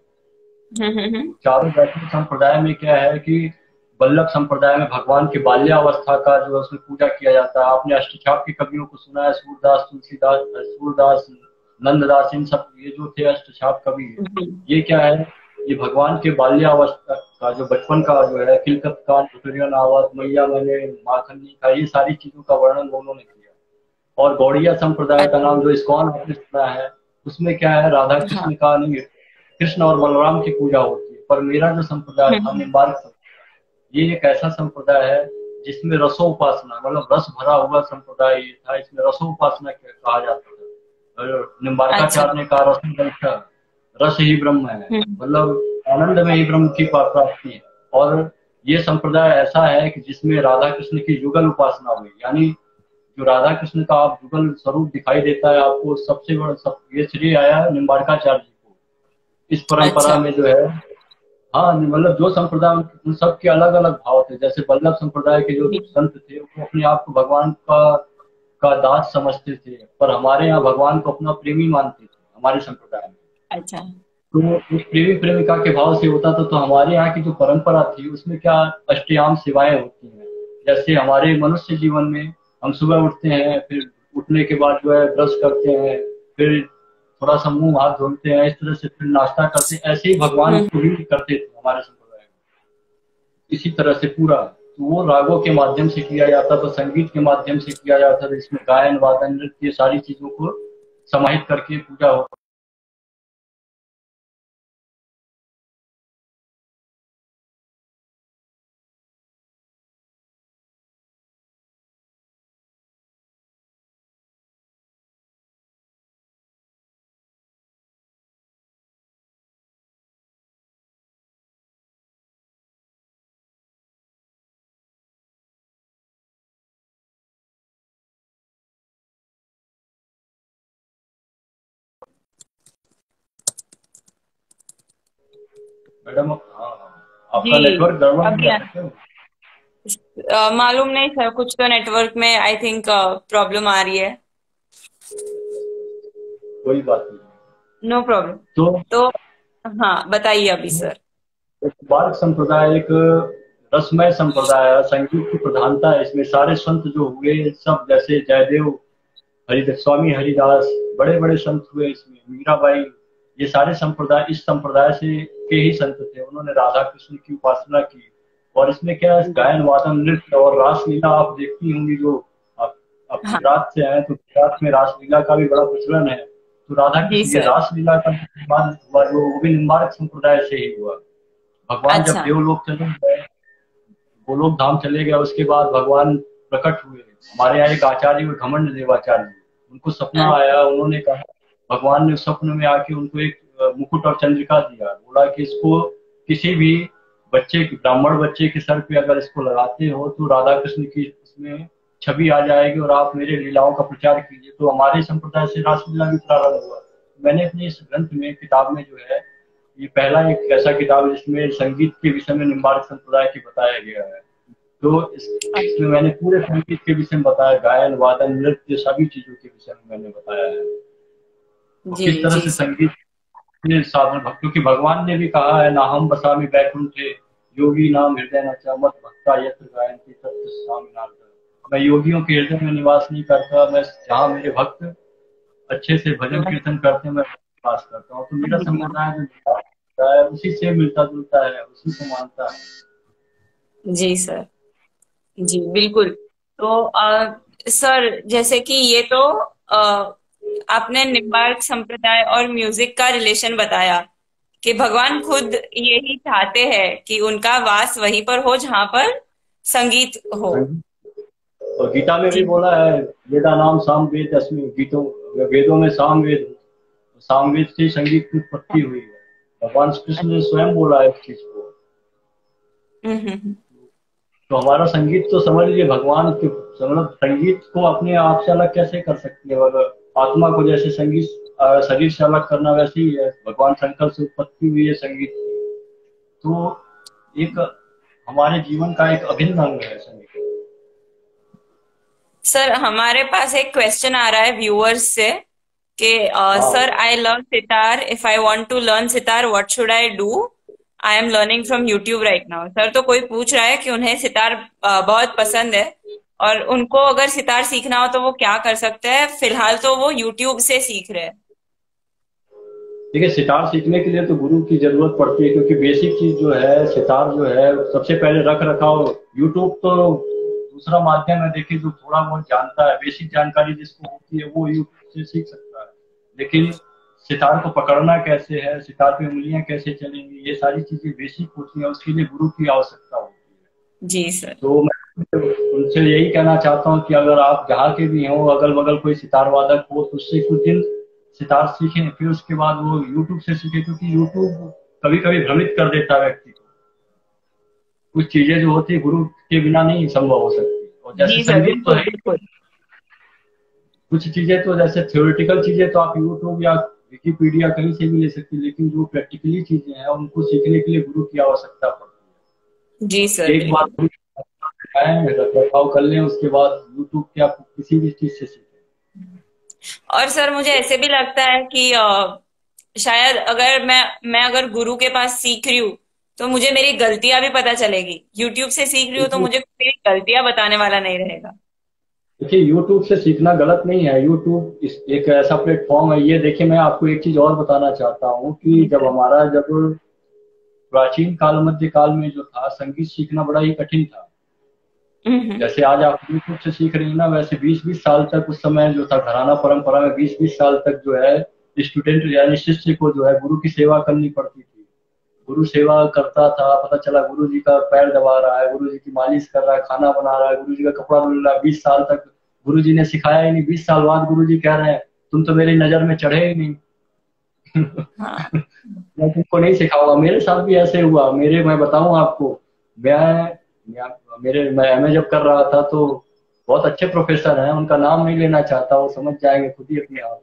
हम्म। चारों वैष्णव संप्रदाय में क्या है कि वल्लभ संप्रदाय में भगवान की बाल्यावस्था का जो है उसमें पूजा किया जाता है। आपने अष्टछाप के कवियों को सुना है, सूरदास, तुलसीदास, सूरदास, नंददास, इन सब ये जो थे अष्टछाप कवि है। जी। ये क्या है, ये भगवान के बाल्यावस्था का जो बचपन का जो है, खिलकत का, आवाज, मैया मैंने माखनी का, ये सारी चीजों का वर्णन उन्होंने किया। और गौड़िया संप्रदाय का अच्छा। नाम जो इस्कॉन आपने सुना है, उसमें क्या है, राधा हाँ। कृष्ण का नहीं, कृष्ण और बलराम की पूजा होती है। पर मेरा जो संप्रदाय था हम्म। निम्बार्क संप्रदाय, ये एक ऐसा संप्रदाय है जिसमें रसोपासना, मतलब रस भरा हुआ संप्रदाय ये था। इसमें रसोपासना कहा जाता था। और अच्छा। निम्बार्काचार्य ने कहा रस, रस ही ब्रह्म है, हम्म। मतलब आनंद में ही ब्रह्म की प्राप्ति है। और ये संप्रदाय ऐसा है कि जिसमें राधा कृष्ण की युगल उपासना हुई, यानी जो राधा कृष्ण का आप युगल स्वरूप दिखाई देता है आपको, सबसे बड़ा सब ये श्रेय आया है निम्बार्काचार्य जी को इस परंपरा अच्छा। में जो है। हाँ, मतलब जो संप्रदाय, उन सब के अलग अलग भाव थे। जैसे वल्लभ संप्रदाय के जो जी। संत थे वो अपने आप को भगवान का दास समझते थे, पर हमारे यहाँ भगवान को अपना प्रेमी मानते थे हमारे संप्रदाय में। अच्छा। तो उस प्रेमी प्रेमिका के भाव से होता था। तो हमारे यहाँ की जो परंपरा थी उसमें क्या, अष्टयाम सेवाएं होती हैं। जैसे हमारे मनुष्य जीवन में हम सुबह उठते हैं, फिर उठने के बाद जो है ब्रश करते हैं, फिर थोड़ा सा मुंह हाथ धोते हैं, इस तरह से फिर नाश्ता करते हैं। ऐसे ही भगवान हम्म। को भी करते थे हमारे संप्रदाय में, इसी तरह से पूरा। तो वो रागों के माध्यम से किया जाता था, संगीत के माध्यम से किया जाता था, इसमें गायन वादन नृत्य सारी चीजों को समाहित करके पूजा होती। मैडम, हाँ हाँ, जी। आपका नेटवर्क गड़बड़ हो अभी गया था क्या? मालूम नहीं सर, कुछ तो नेटवर्क में आई थिंक प्रॉब्लम आ रही है। कोई बात नहीं। No problem. तो तो हाँ, बताइए अभी सर। बार्क संप्रदाय एक रसमय संप्रदाय है, संगीत की प्रधानता है इसमें। सारे संत जो हुए सब, जैसे जयदेव, हरिदास, स्वामी हरिदास, बड़े बड़े संत हुए इसमें, मीराबाई, ये सारे संप्रदाय इस संप्रदाय से के ही संत थे। उन्होंने राधा कृष्ण की उपासना की। और इसमें क्या है, जी। गायन वादन नृत्य और रासलीला आप देखती होंगी। जो आप हाँ। गुजरात से आए तो गुजरात में रासलीला का भी बड़ा प्रचलन है। तो राधा जी कृष्ण ये सर। रासलीला का निर्माण हुआ जो वो भी निम्बार्क संप्रदाय से ही हुआ। भगवान जब अच्छा। देवलोक चले गए, गोलोक धाम चले गए, उसके बाद भगवान प्रकट हुए। हमारे यहाँ एक आचार्य हुए घमंड देवाचार्य जी, उनको सपना आया। उन्होंने कहा, भगवान ने स्वप्न में आके उनको एक मुकुट और चंद्रिका दिया। बोला कि इसको किसी भी बच्चे, ब्राह्मण बच्चे के सर पे अगर इसको लगाते हो तो राधा कृष्ण की उसमें छवि आ जाएगी और आप मेरे लीलाओं का प्रचार कीजिए। तो हमारे संप्रदाय से रासलीला भी प्रारंभ हुआ। मैंने अपनी इस ग्रंथ में, किताब में जो है, ये पहला एक ऐसा किताब है जिसमें संगीत के विषय में निम्बार्क संप्रदाय की बताया गया है। तो इसमें मैंने पूरे संगीत के विषय में बताया, गायन वादन नृत्य सभी चीजों के विषय में मैंने बताया है। और जी। किस तरह जी से सर। संगीत के साधन, क्योंकि भगवान ने भी कहा है, ना हम बसामी बैकुंठे, योगी नाम हृदय न मत भक्ता यत्र गायन्ति तत्र स्वामिनाथ। मैं योगियों के हृदय में निवास नहीं करता, मैं जहाँ मेरे भक्त अच्छे से भजन कीर्तन करते हैं मैं निवास करता हूँ। तो मेरा संप्रदाय जो है उसी से मिलता जुलता है, उसी को मानता है। जी सर। जी बिल्कुल। तो सर जैसे कि ये तो आपने निम्बार्क संप्रदाय और म्यूजिक का रिलेशन बताया कि भगवान खुद यही चाहते हैं कि उनका वास वहीं पर हो जहां पर संगीत हो। और गीता में भी जी बोला है, वेदा नाम साम वेद अस्मि, गीतों वेदों में साम वेद से संगीत की उत्पत्ति हुई है। भगवान कृष्ण ने स्वयं बोला है इस चीज को। हम्म। तो हमारा संगीत तो समझ लीजिए भगवान के, मतलब संगीत को अपने आप से अलग कैसे कर सकते हैं? अगर आत्मा को जैसे संगीत शरीर से अलग करना, वैसे ही है भगवान शंकर से उत्पत्ति हुई है संगीत की। तो एक हमारे जीवन का एक अभिन्न अंग है संगीत। सर हमारे पास एक क्वेश्चन आ रहा है व्यूअर्स से कि हाँ, sir I love sitar, if I want to learn sitar what should I do? I am learning from YouTube right now. Sir तो कोई पूछ रहा है कि उन्हें सितार बहुत पसंद है और उनको अगर सितार सीखना हो तो वो क्या कर सकते हैं? फिलहाल तो वो यूट्यूब से सीख रहे हैं। देखिए सितार सीखने के लिए तो गुरु की जरूरत पड़ती है, क्योंकि बेसिक चीज जो है सितार जो है, सबसे पहले रख रखाव। यूट्यूब तो दूसरा माध्यम है, देखिए जो थोड़ा बहुत जानता है, बेसिक जानकारी जिसको होती है वो यूट्यूब से सीख सकता है। लेकिन सितार को पकड़ना कैसे है, सितार पे उंगलियां कैसे चलेंगी, ये सारी चीजें बेसिक होती है, उसके लिए गुरु की आवश्यकता होती है। जी सर। तो मैं उनसे यही कहना चाहता हूँ कि अगर आप जहाँ के भी हो, अगल बगल कोई सितार वादक हो, तो उससे कुछ दिन सितार सीखें, फिर उसके बाद वो यूट्यूब से सीखें, क्योंकि यूट्यूब कभी कभी भ्रमित कर देता है व्यक्ति को। कुछ चीजें जो होती है गुरु के बिना नहीं संभव हो सकती, और जैसे जी सर संगीत तो बिल्कुल है ही, बिल्कुल। कुछ चीजें तो जैसे थ्योरेटिकल चीजें तो आप यूट्यूब या विकिपीडिया कहीं से भी ले सकते हैं, लेकिन जो प्रैक्टिकली चीजें हैं उनको सीखने के लिए गुरु की आवश्यकता पड़ती जी सर है। एक बिल्कुल। बार रख रखाव कर लें, उसके बाद यूट्यूब के आप किसी भी चीज से सीखें। और सर मुझे ऐसे भी लगता है कि शायद अगर मैं अगर गुरु के पास सीख रही हूँ तो मुझे मेरी गलतियां भी पता चलेगी। यूट्यूब से सीख रही हूँ तो मुझे मेरी गलतियां बताने वाला नहीं रहेगा। देखिए यूट्यूब से सीखना गलत नहीं है, यूट्यूब एक ऐसा प्लेटफॉर्म है। ये देखिए मैं आपको एक चीज और बताना चाहता हूँ कि जी जब सर। हमारा जब प्राचीन काल मध्य काल में जो था, संगीत सीखना बड़ा ही कठिन था। हम्म। जैसे आज आप यूट्यूब से सीख रही हैं ना, वैसे 20-20 साल तक उस समय जो था घराना परंपरा में 20-20 साल तक जो है स्टूडेंट यानी शिष्य को जो है गुरु की सेवा करनी पड़ती थी। गुरु सेवा करता था, पता चला गुरु जी का पैर दबा रहा है, गुरु जी की मालिश कर रहा है, खाना बना रहा है, गुरु जी का कपड़ा धुल रहा है, 20 साल तक गुरु जी ने सिखाया ही नहीं। 20 साल बाद गुरु जी कह रहे हैं तुम तो मेरी नजर में चढ़े ही नहीं। हाँ। मैं तुमको नहीं सिखाऊंगा। मेरे साथ भी ऐसे हुआ। मैं बताऊं आपको, मैं, मैं एमए जब कर रहा था तो बहुत अच्छे प्रोफेसर हैं, उनका नाम नहीं लेना चाहता, वो समझ जाएंगे खुद ही अपने आप।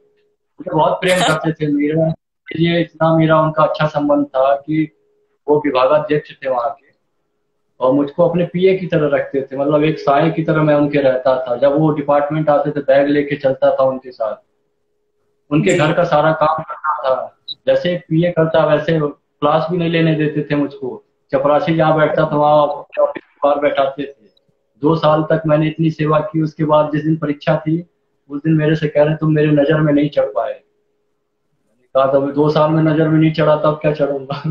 मुझे बहुत प्रेम करते थे, मेरा ये इतना मेरा उनका अच्छा संबंध था कि वो विभागाध्यक्ष थे वहाँ के, और मुझको अपने पीए की तरह रखते थे, मतलब एक साय की तरह मैं उनके रहता था। जब वो डिपार्टमेंट आते थे बैग लेके चलता था उनके साथ, उनके जी। घर का सारा काम करता था। जैसे पीए करता वैसे क्लास भी नहीं लेने देते थे मुझको। चपरासी जहाँ बैठता था वहाँ अपने ऑफिस के बाहर बैठाते थे। 2 साल तक मैंने इतनी सेवा की। उसके बाद जिस दिन परीक्षा थी, उस दिन मेरे से कह रहे तुम मेरे नजर में नहीं चढ़ पाए। मैंने कहा था 2 साल में नजर में नहीं चढ़ा, तब क्या चढ़ूंगा।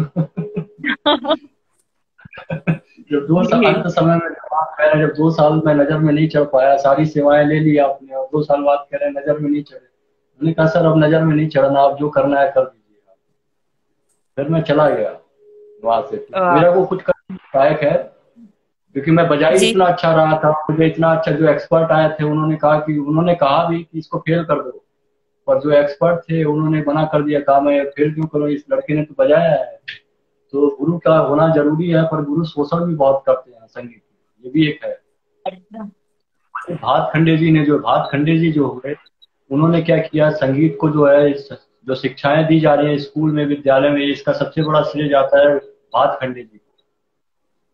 जब दो साल जी। अंत समय में जवाब कह रहे हैं, जब 2 साल में नजर में नहीं चढ़ पाया, सारी सेवाएं ले ली आपने, और 2 साल बाद कह रहे हैं नजर में नहीं चढ़े। मैंने कहा सर अब नजर में नहीं चढ़ना, आप जो करना है कर दीजिए। फिर मैं चला गया वहां से। अ, मेरा वो कुछ करने लायक है, क्योंकि मैं बजाई जी। इतना अच्छा रहा था। मुझे इतना अच्छा, जो एक्सपर्ट आए थे उन्होंने कहा भी कि इसको फेल कर दो, पर जो एक्सपर्ट थे उन्होंने मना कर दिया, कहा मैं फेल क्यों करूँ, इस लड़के ने तो बजाया है। तो गुरु का होना जरूरी है, पर गुरु शोषण भी बहुत करते हैं संगीत में, ये भी एक है। अच्छा। भात खंडे जी जो हुए, उन्होंने क्या किया, संगीत को जो है जो शिक्षाएं दी जा रही है स्कूल में विद्यालय में, इसका सबसे बड़ा श्रेय जाता है भात खंडे जी को।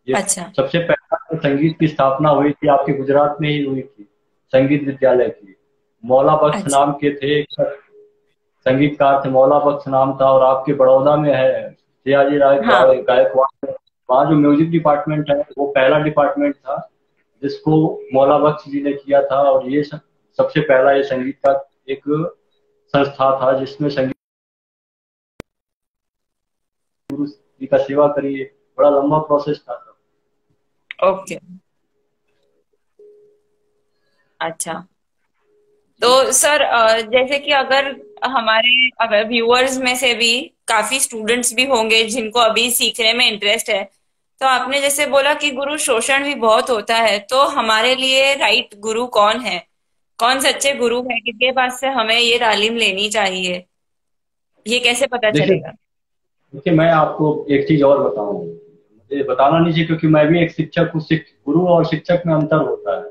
ये अच्छा। सबसे पहला जो संगीत की स्थापना हुई थी आपके गुजरात में ही हुई थी, संगीत विद्यालय की। मौला बख्श अच्छा। नाम के थे, एक संगीतकार थे, मौला बख्श नाम था, और आपके बड़ौदा में है सयाजी राय हाँ। गायकवाड़। वहाँ जो म्यूजिक डिपार्टमेंट है वो पहला डिपार्टमेंट था जिसको मौला बख्श जी ने किया था। और ये सबसे पहला ये संगीत का एक संस्था था जिसमें संगीत गुरु जी का सेवा करिए। बड़ा लंबा प्रोसेस था। ओके। अच्छा, तो सर जैसे कि अगर व्यूअर्स में से भी काफी स्टूडेंट्स भी होंगे जिनको अभी सीखने में इंटरेस्ट है, तो आपने जैसे बोला कि गुरु शोषण भी बहुत होता है, तो हमारे लिए राइट गुरु कौन है? कौन सच्चे गुरु है? किसके पास से हमें ये तालीम लेनी चाहिए? ये कैसे पता देखिए चलेगा? देखिए, मैं आपको एक चीज और बताऊं, मुझे बताना नहीं चाहिए क्योंकि मैं भी एक शिक्षक हूँ। गुरु और शिक्षक में अंतर होता है।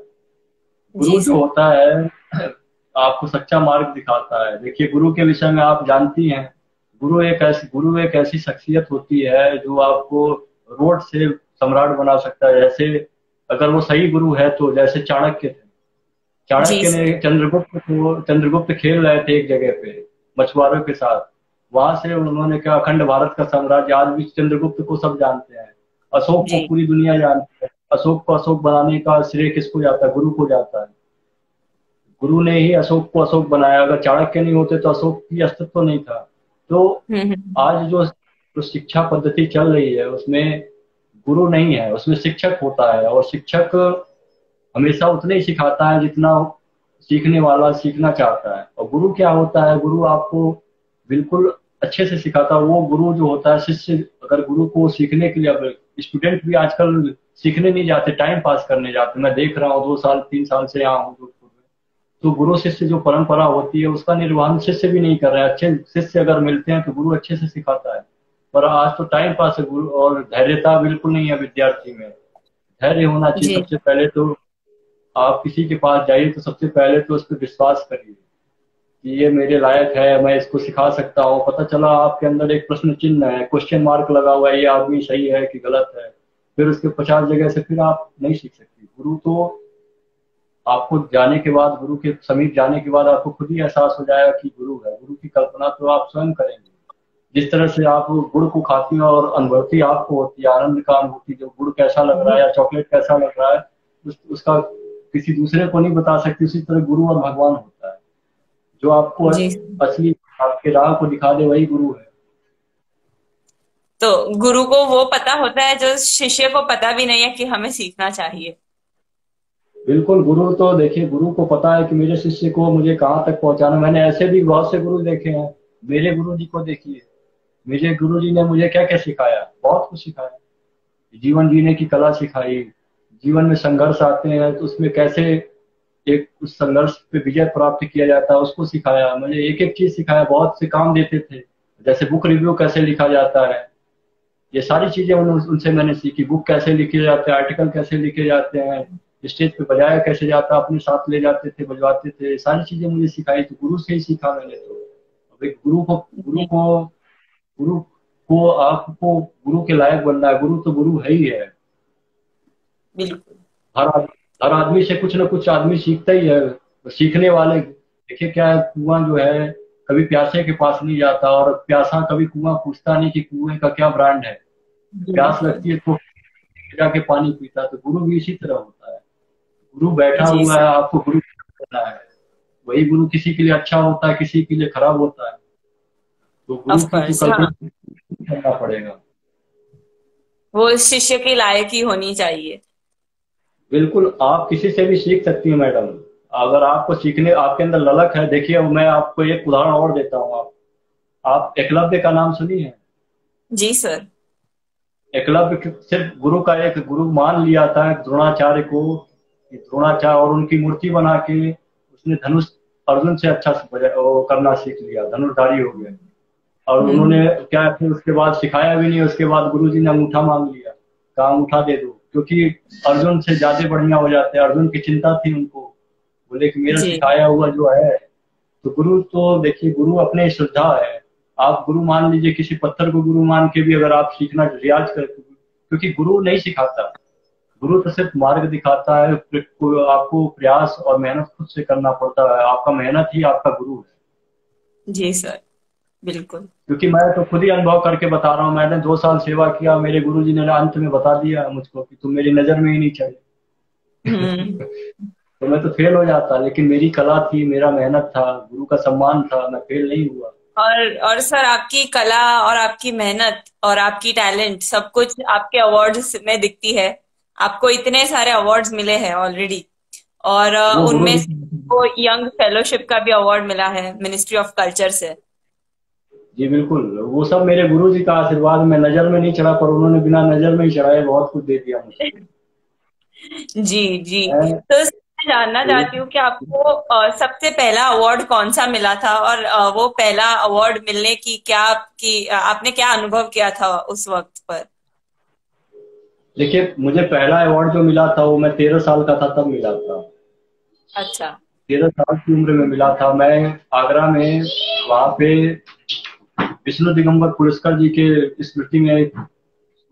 गुरु जी जो सर। होता है आपको सच्चा मार्ग दिखाता है। देखिए, गुरु के विषय में आप जानती हैं, गुरु एक ऐसी शख्सियत होती है जो आपको रोड से सम्राट बना सकता है। जैसे अगर वो सही गुरु है तो जैसे चाणक्य थे। जी चाणक्य सर। ने चंद्रगुप्त खेल रहे थे एक जगह पे मछुआरों के साथ। वहां से उन्होंने क्या, अखंड भारत का साम्राज्य, आज भी चंद्रगुप्त को सब जानते हैं। अशोक को जी पूरी दुनिया जानती है। अशोक को अशोक बनाने का श्रेय किसको जाता है? गुरु को जाता है। गुरु ने ही अशोक को अशोक बनाया। अगर चाणक्य नहीं होते तो अशोक की अस्तित्व नहीं था। तो आज जो शिक्षा पद्धति चल रही है उसमें गुरु नहीं है, उसमें शिक्षक होता है। और शिक्षक हमेशा उतना ही सिखाता है जितना सीखने वाला सीखना चाहता है। और गुरु क्या होता है? गुरु आपको बिल्कुल अच्छे से सिखाता है। वो गुरु जो होता है, शिष्य अगर गुरु को सीखने के लिए, अगर स्टूडेंट भी आजकल सीखने नहीं जाते, टाइम पास करने जाते। मैं देख रहा हूँ 2 साल 3 साल से यहाँ हूँ जोधपुर में, तो गुरु शिष्य जो परंपरा होती है उसका निर्वहन शिष्य भी नहीं कर रहे हैं। अच्छे शिष्य अगर मिलते हैं तो गुरु अच्छे से सिखाता है। पर आज तो टाइम पास है, गुरु और धैर्यता बिल्कुल नहीं है विद्यार्थी में। धैर्य होना चाहिए जी सबसे पहले तो। आप किसी के पास जाइए तो सबसे पहले तो उस पर विश्वास करिए कि ये मेरे लायक है, मैं इसको सिखा सकता हूँ। पता चला आपके अंदर एक प्रश्न चिन्ह है, क्वेश्चन मार्क लगा हुआ है, ये आदमी सही है कि गलत है, फिर उसके 50 जगह से फिर आप नहीं सीख सकते। गुरु तो आपको जाने के बाद, गुरु के समीप जाने के बाद आपको खुद ही एहसास हो जाएगा कि गुरु है। गुरु की कल्पना तो आप स्वयं करेंगे। जिस तरह से आप गुड़ को खाती हैं और अनुभूति आपको होती है, आनंद का अनुभूति, जो गुड़ कैसा लग रहा है या चॉकलेट कैसा लग रहा है, उसका किसी दूसरे को नहीं बता सकती। उसी तरह गुरु और भगवान होता है। जो आपको जी। असली आपके राह को दिखा दे वही गुरु है। तो गुरु को वो पता होता है जो शिष्य को पता भी नहीं है कि हमें सीखना चाहिए। बिल्कुल, गुरु तो देखिए, गुरु को पता है कि मेरे शिष्य को मुझे कहाँ तक पहुंचाना। मैंने ऐसे भी बहुत से गुरु देखे हैं। मेरे गुरु जी को देखिए, मेरे गुरु जी ने मुझे क्या क्या सिखाया, बहुत कुछ सिखाया। जीवन जीने की कला सिखाई। जीवन में संघर्ष आते हैं तो उसमें कैसे एक उस संघर्ष पे विजय प्राप्त किया जाता है उसको सिखाया। मुझे एक एक चीज सिखाया। बहुत से काम देते थे, जैसे बुक रिव्यू कैसे लिखा जाता है, ये सारी चीजें उनसे मैंने सीखी। बुक कैसे लिखे जाते हैं, आर्टिकल कैसे लिखे जाते हैं, स्टेज पे बजाया कैसे जाता, अपने साथ ले जाते थे, बजवाते थे, सारी चीजें मुझे सिखाई। तो गुरु से ही सीखा मैंने तो। अब एक जी गुरु को आपको गुरु के लायक बनना है। गुरु तो गुरु है ही है। बिल्कुल। हर आदमी से कुछ ना कुछ आदमी सीखता ही है। तो सीखने वाले, देखिए क्या है, कुआं जो है कभी प्यासे के पास नहीं जाता, और प्यासा कभी कुआं पूछता नहीं कि कुएं का क्या ब्रांड है। प्यास बिल्कुल। लगती है तो जाके पानी पीता है। तो गुरु भी इसी तरह होता है। गुरु बैठा जी हुआ है, सर। आपको गुरु करना है। वही गुरु किसी के लिए अच्छा होता है, किसी के लिए खराब होता है। तो गुरु ऑफ की तो कोर्स, हाँ। कल्पना करना पड़ेगा। वो शिष्य की लायक ही होनी चाहिए। बिल्कुल, आप किसी से भी सीख सकती हैं मैडम। अगर आपको सीखने, आपके अंदर ललक है। देखिए, अब मैं आपको एक उदाहरण और देता हूँ। आप एकलव्य का नाम सुनी है? जी सर। एकलव्य सिर्फ गुरु का एक गुरु मान लिया था द्रोणाचार्य को। कि द्रोणाचार्य, और उनकी मूर्ति बना के उसने धनुष अर्जुन से अच्छा से वो करना सीख लिया, धनुर्धारी हो गया। और हम्म। उन्होंने क्या, फिर उसके बाद सिखाया भी नहीं। उसके बाद गुरु जी ने अंगूठा मांग लिया, कहा अंगूठा दे दो, क्योंकि अर्जुन से ज्यादा बढ़िया हो जाते हैं। अर्जुन की चिंता थी उनको, बोले कि मेरा जी सिखाया हुआ जो है। तो गुरु तो देखिए, गुरु अपने श्रद्धा है। आप गुरु मान लीजिए, किसी पत्थर को गुरु मान के भी अगर आप सीखना रियाज करते, क्योंकि गुरु नहीं सिखाता। गुरु तो सिर्फ मार्ग दिखाता है। आपको प्रयास और मेहनत खुद से करना पड़ता है। आपका मेहनत ही आपका गुरु है। जी सर। बिल्कुल। क्योंकि मैं तो खुद ही अनुभव करके बता रहा हूँ। मैंने 2 साल सेवा किया, मेरे गुरु जी ने अंत में बता दिया मुझको कि तुम मेरी नजर में ही नहीं चढ़े। हम्म। तो मैं तो फेल हो जाता, लेकिन मेरी कला थी, मेरा मेहनत था, गुरु का सम्मान था, मैं फेल नहीं हुआ। और सर, आपकी कला और आपकी मेहनत और आपकी टैलेंट सब कुछ आपके अवार्ड्स में दिखती है। आपको इतने सारे अवार्ड्स मिले हैं ऑलरेडी, और वो गुरु उनमें जी। से को यंग फेलोशिप का भी अवार्ड मिला है मिनिस्ट्री ऑफ कल्चर से। जी बिल्कुल, वो सब मेरे गुरु जी का आशीर्वाद। मैं नजर में नहीं चढ़ा, पर उन्होंने बिना नजर में ही चढ़ाए बहुत कुछ दे दिया मुझको। जी जी। मैं तो मैं जानना चाहती हूँ कि आपको सबसे पहला अवार्ड कौन सा मिला था, और वो पहला अवार्ड मिलने की क्या आपकी आपने क्या अनुभव किया था उस वक्त पर? देखिए, मुझे पहला अवार्ड जो मिला था वो मैं 13 साल का था तब मिला था। अच्छा। 13 साल की उम्र में मिला था। मैं आगरा में, वहाँ पे विष्णु दिगंबर पुरस्कार जी के स्मृति में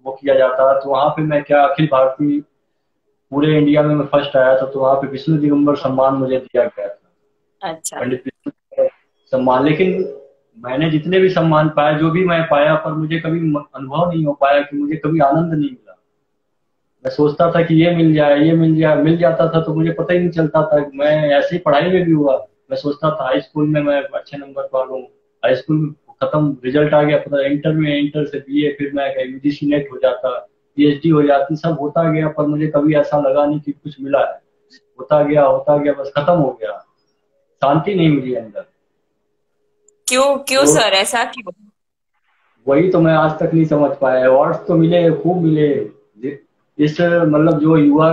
वो किया जाता है। तो वहाँ पे मैं क्या, अखिल भारतीय पूरे इंडिया में मैं फर्स्ट आया था। तो वहाँ पे विष्णु दिगंबर सम्मान मुझे दिया गया था, अच्छा। पंडित विष्णु दिगंबर सम्मान। लेकिन मैंने जितने भी सम्मान पाए, जो भी मैं पाया, पर मुझे कभी अनुभव नहीं हो पाया कि मुझे कभी आनंद नहीं मिला। मैं सोचता था कि ये मिल जाए, ये मिल जाए, मिल जाता था तो मुझे पता ही नहीं चलता था। मैं ऐसे ही पढ़ाई में भी हुआ। मैं सोचता था हाई स्कूल में मैं अच्छे नंबर पा लूँ, हाई स्कूल खत्म, रिजल्ट आ गया, पता इंटर में, इंटर से बीए, फिर मैं यूजीसी नेट हो जाता, पीएचडी हो जाती, सब होता गया, पर मुझे कभी ऐसा लगा नहीं कि कुछ मिला है। होता गया, बस खत्म हो गया। शांति नहीं मिली अंदर। क्यों क्यों तो सर, ऐसा क्यों? वही तो मैं आज तक नहीं समझ पाया। अवार्ड्स तो मिले, खूब मिले। इस मतलब जो युवा,